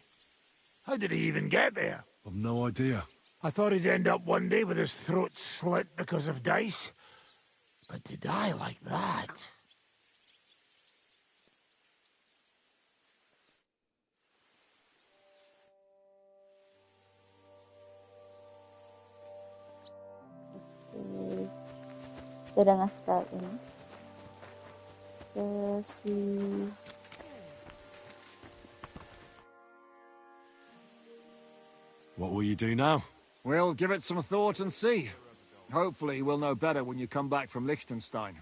How did he even get there? I've no idea. I thought he'd end up one day with his throat slit because of dice. But to die like that... Udah ngasih tau ini ke si What will you do now? We'll give it some thought and see. Hopefully we'll know better when you come back from Liechtenstein.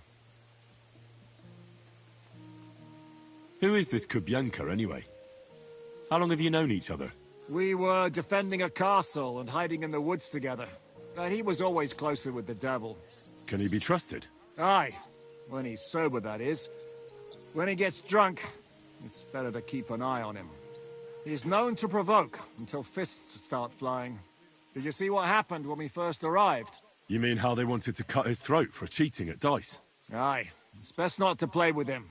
Who is this Kubyanka, anyway? How long have you known each other? We were defending a castle and hiding in the woods together. But he was always closer with the devil. Can he be trusted? Aye. When he's sober, that is. When he gets drunk, it's better to keep an eye on him. He's known to provoke until fists start flying. Did you see what happened when we first arrived? You mean how they wanted to cut his throat for cheating at dice? Aye. It's best not to play with him.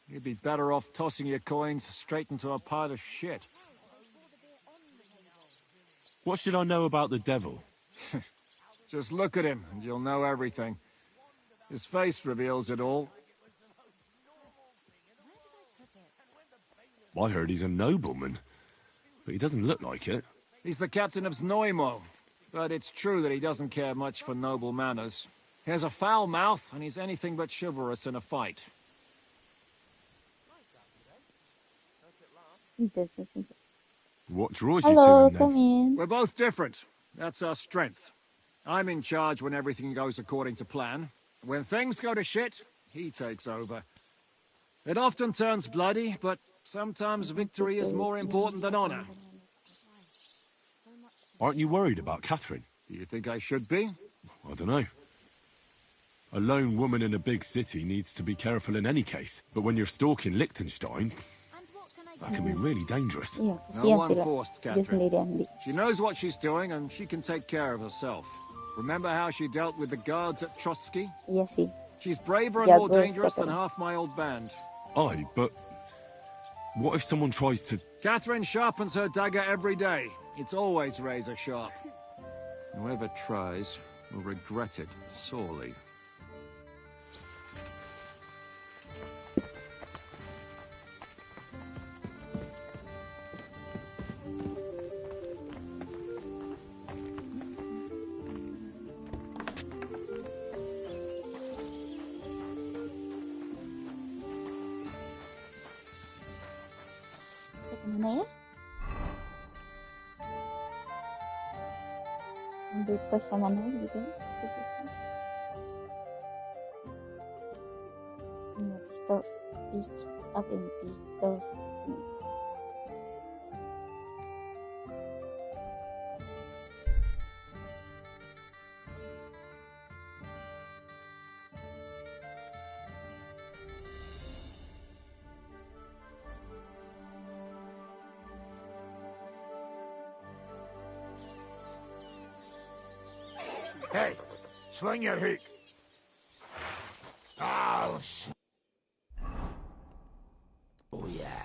You'd be better off tossing your coins straight into a pile of shit. What should I know about the devil? Just look at him and you'll know everything. His face reveals it all. I heard he's a nobleman, but he doesn't look like it. He's the captain of Znojmo, but it's true that he doesn't care much for noble manners. He has a foul mouth, and he's anything but chivalrous in a fight. What draws you to Hello, him, then? come in. We're both different. That's our strength. I'm in charge when everything goes according to plan. When things go to shit, he takes over. It often turns bloody, but sometimes victory is more important than honor. Aren't you worried about Catherine? Do you think I should be? I don't know. A lone woman in a big city needs to be careful in any case. But when you're stalking Liechtenstein, that can be really dangerous. Iya, No kasihan one sih lah. forced Dia Catherine. sendirian di. She knows what she's doing and she can take care of herself. Remember how she dealt with the guards at Trotsky? Iya sih. She's braver and more Jago dangerous than Catherine. half my old band. Aye, but what if someone tries to... Catherine sharpens her dagger every day. It's always razor sharp. Whoever tries will regret it sorely. Kita kemana ya? Ambil pos yang mana gitu ya? Ini pistol, up in pistols. Hey, sling your hook. Oh, shit. Oh, yeah.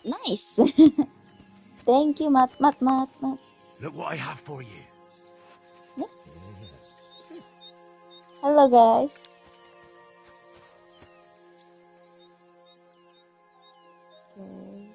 Nice. Thank you, Mat. Look what I have for you. Halo guys. Okay.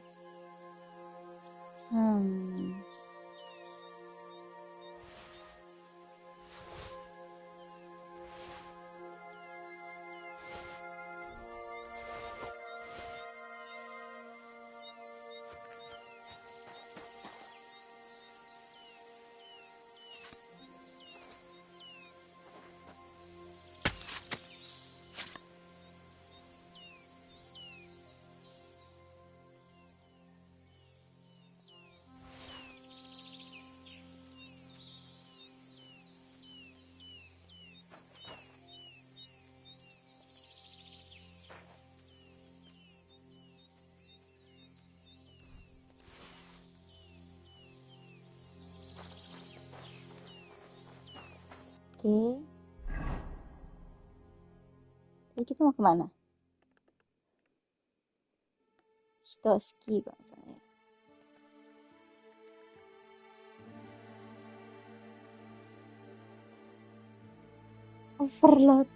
Oke. Jadi kita mau kemana? Stoski kalau nggak salah ya. Overload.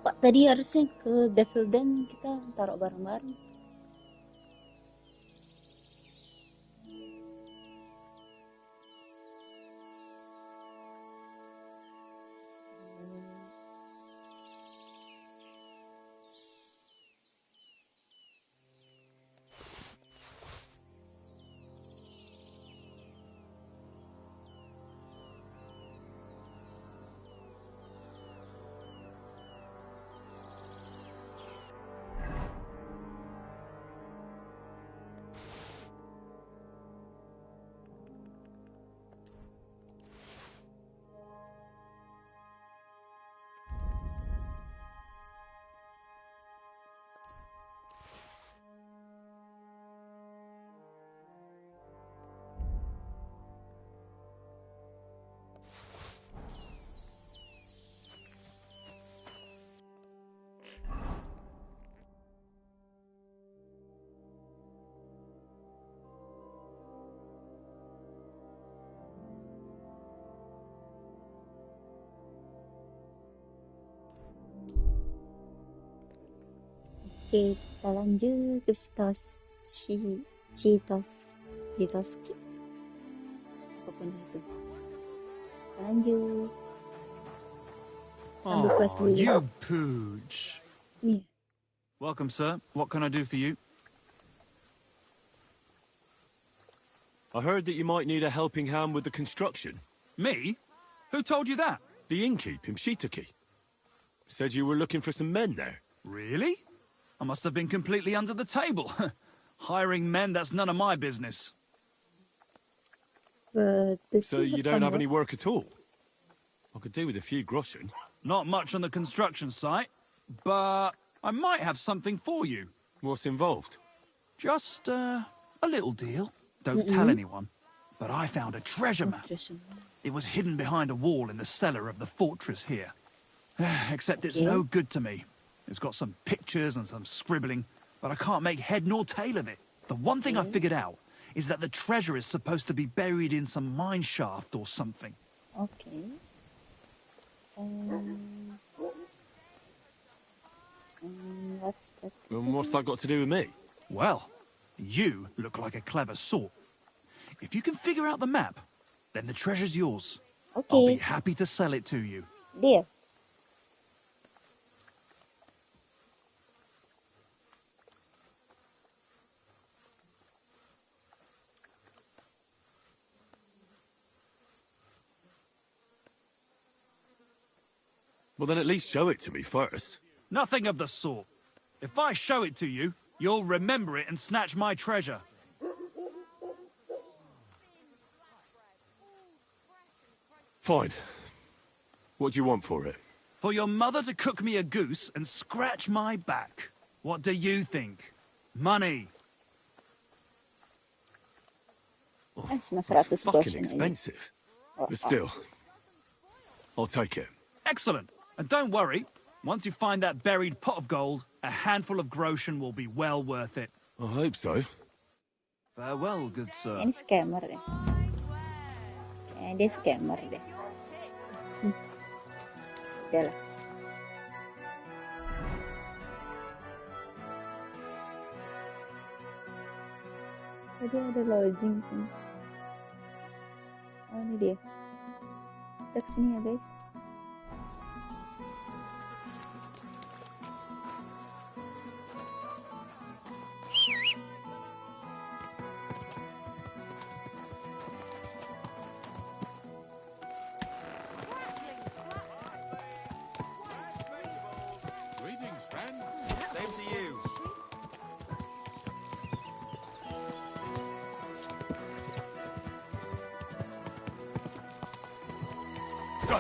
Pak, tadi harusnya ke Devil Den kita taruh bareng-bareng. Oke, kita lanjut ke Citoski. Apapun itu. Kita lanjut. Ambil quest Oh, dulu. you pooch. Nih, Welcome, sir. What can I do for you? I heard that you might need a helping hand with the construction. Me? Who told you that? The innkeep in Shitaki. Said you were looking for some men there. Really? I must have been completely under the table. Hiring men, that's none of my business. So you don't have any work at all? I could do with a few groschen. Not much on the construction site, but I might have something for you. What's involved? Just, a little deal. Don't tell anyone. But I found a treasure map. It was hidden behind a wall in the cellar of the fortress here. Except it's no good to me. It's got some pictures and some scribbling, but I can't make head nor tail of it. The one thing I figured out is that the treasure is supposed to be buried in some mine shaft or something. Okay. What's that? And what's that got to do with me? Well, you look like a clever sort. If you can figure out the map, then the treasure's yours. Okay. I'll be happy to sell it to you. Deal. Well, then at least show it to me first. Nothing of the sort. If I show it to you, you'll remember it and snatch my treasure. Fine. What do you want for it? For your mother to cook me a goose and scratch my back. What do you think? Money. Cuma 100 Fucking groschen aja. expensive. But still, I'll take it. Excellent. And don't worry, once you find that buried pot of gold, a handful of groschen will be well worth it. I hope so. Farewell, good sir. Ini scammer deh. Kayaknya dia scammer deh. Udah lah. Tadi ada lodging sini. Oh, ini dia. Kita kesini ya, guys. Greetings, friend. Same to you. Go!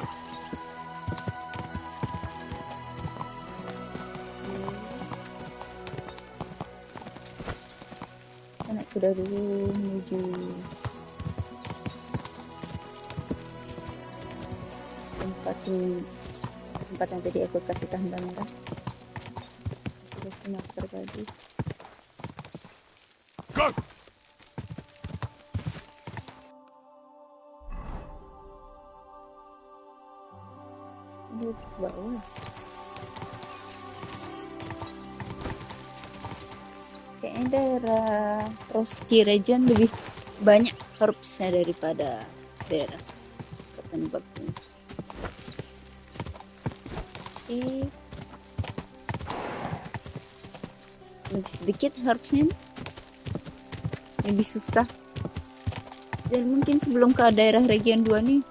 Kita naik kuda dulu menuju tempat yang tadi aku kasih tanda merah. Sudah semaster tadi. Go! Ini harus ke bawah. Kayaknya daerah Roski region lebih banyak herbsnya daripada daerah Kota ini. Oke. Lebih sedikit herbsnya, lebih susah. Dan mungkin sebelum ke daerah region 2 nih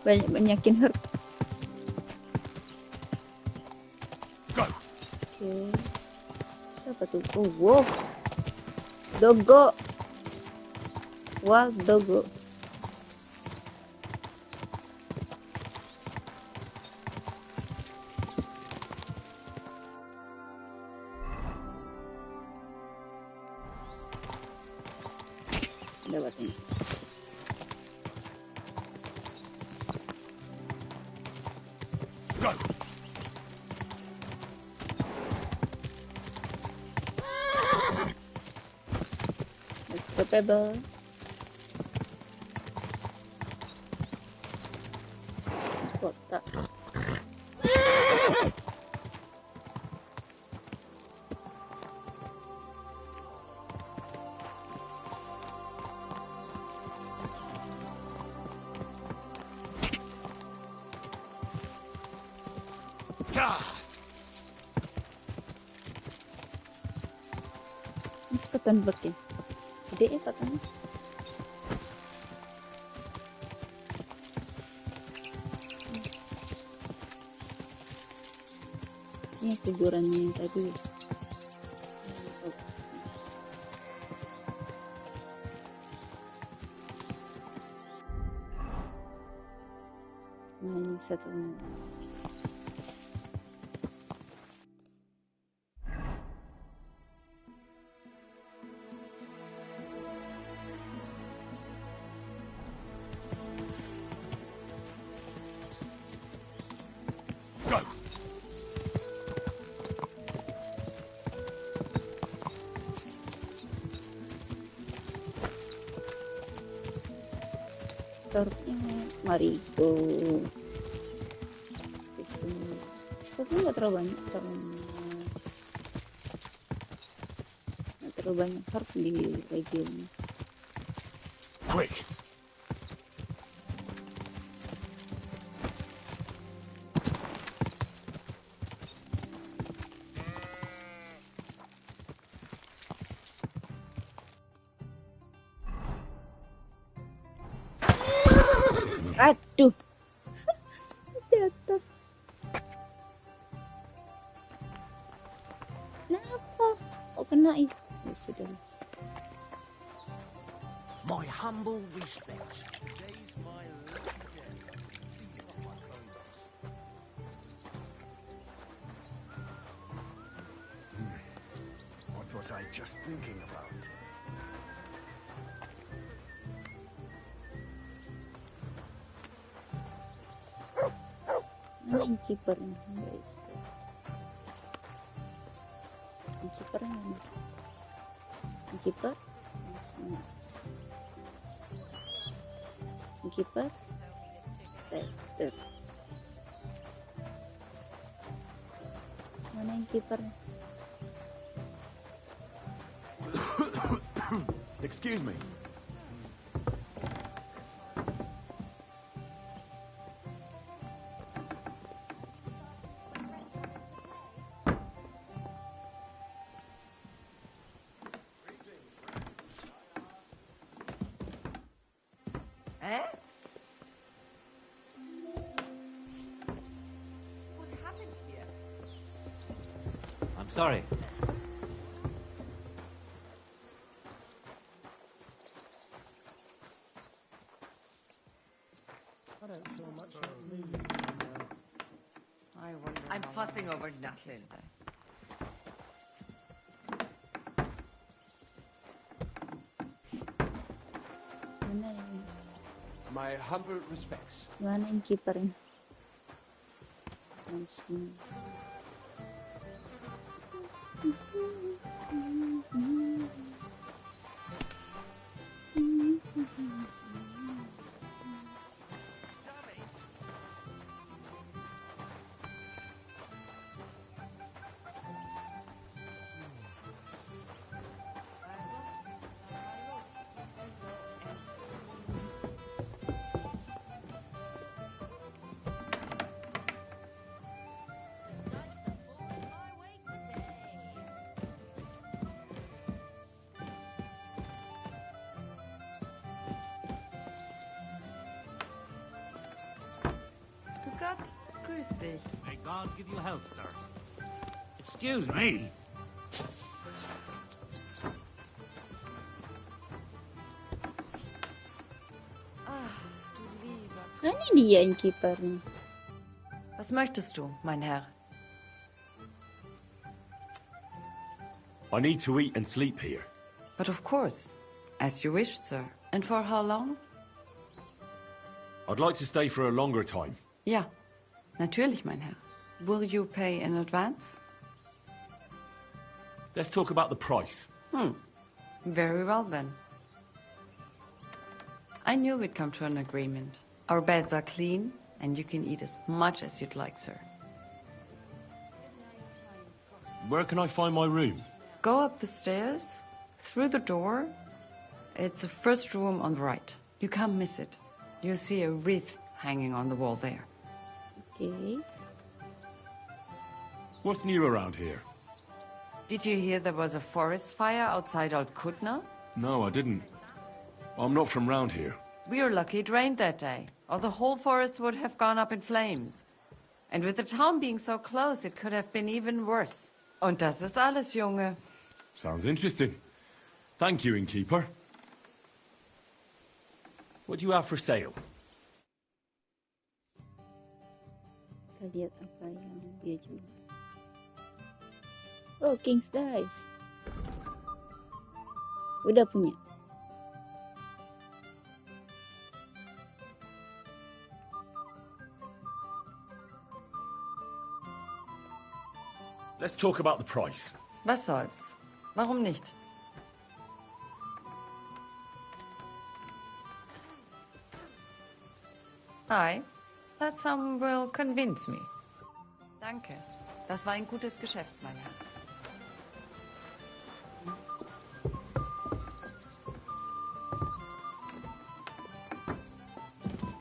banyakin herb. Oke. Apa tuh? Oh, wow. Dogo. Wild dogo. Dapat ini. Go! Let's go, Pebble. Kota. Ini ketembak ya. Gede ya katanya. Ini kuburannya yang tadi. Nah, ini satu. Mari go. Sistemnya nggak terlalu banyak sama nggak terlalu banyak harp di region. Quick. Aduh. Jatuh. Kenapa? Oh, kena itu. Ya sudah. My humble respects. What was I just thinking about? Mana innkeeper nih guys? Innkeeper mana? Innkeeper? Innkeeper? Better. Mana innkeeper? Excuse me. What happened here? I'm sorry. I don't feel much like moving. I'm fussing over nothing. Mana yang? My humble respects. Mana innkeeper? Langsung. Grüß Gott. Grüß dich. May God give you health, sir. Excuse me. Mana dia innkeeper? Was möchtest du, mein Herr? I need to eat and sleep here. But of course, as you wish, sir. And for how long? I'd like to stay for a longer time. Ja, natürlich, mein Herr. Will you pay in advance? Let's talk about the price. Very well then. I knew we'd come to an agreement. Our beds are clean, and you can eat as much as you'd like, sir. Where can I find my room? Go up the stairs, through the door. It's the first room on the right. You can't miss it. You'll see a wreath hanging on the wall there. Okay. What's new around here? Did you hear there was a forest fire outside Old Kutna? No, I didn't. I'm not from round here. We were lucky it rained that day, or the whole forest would have gone up in flames. And with the town being so close, it could have been even worse. Und das ist alles, Junge. Sounds interesting. Thank you, innkeeper. What do you have for sale? Kita lihat apa yang dia jual. Oh, King's Dice. Udah punya. Let's talk about the price. Was soll's? Warum nicht? That sum will convince me. Danke. Das war ein gutes Geschäft, mein Herr.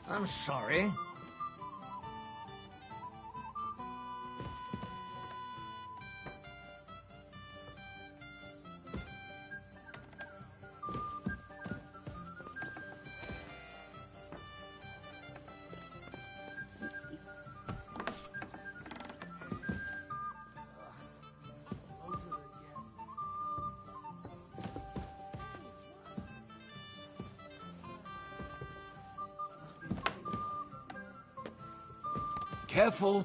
I'm sorry. Careful.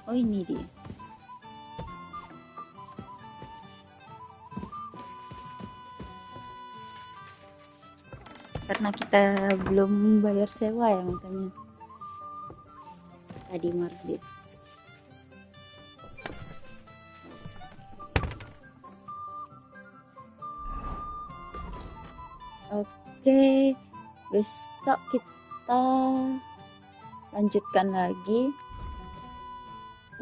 Oh, ini dia. Karena kita belum bayar sewa ya, makanya tadi marah dia. Oke, besok kita lanjutkan lagi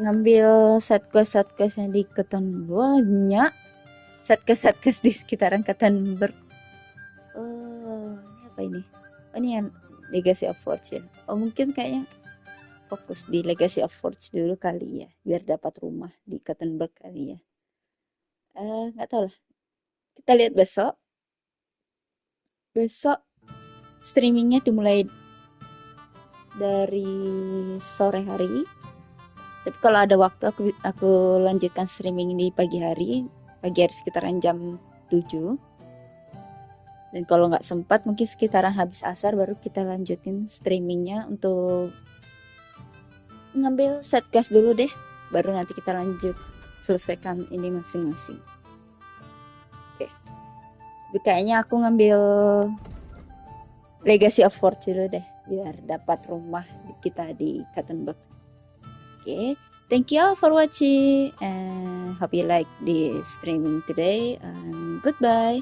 ngambil set quest yang di Keton. Banyak set quest di sekitaran Ketenberg. Oh, ini apa ini? Oh, ini yang Legacy of Forge ya. Oh, mungkin kayaknya fokus di Legacy of Forge dulu kali ya, biar dapat rumah di Ketenberg kali ya. Nggak tahu lah. Kita lihat besok. Besok streamingnya dimulai dari sore hari. Tapi kalau ada waktu aku lanjutkan streaming di pagi hari sekitaran jam 7. Dan kalau nggak sempat mungkin sekitaran habis asar baru kita lanjutin streamingnya untuk ngambil set quest dulu deh. Baru nanti kita lanjut selesaikan ini masing-masing. Oke. Tapi kayaknya aku ngambil Legacy of Forge dulu deh biar dapat rumah kita di Ketenberg. Okay, thank you all for watching and hope you like this streaming today and goodbye.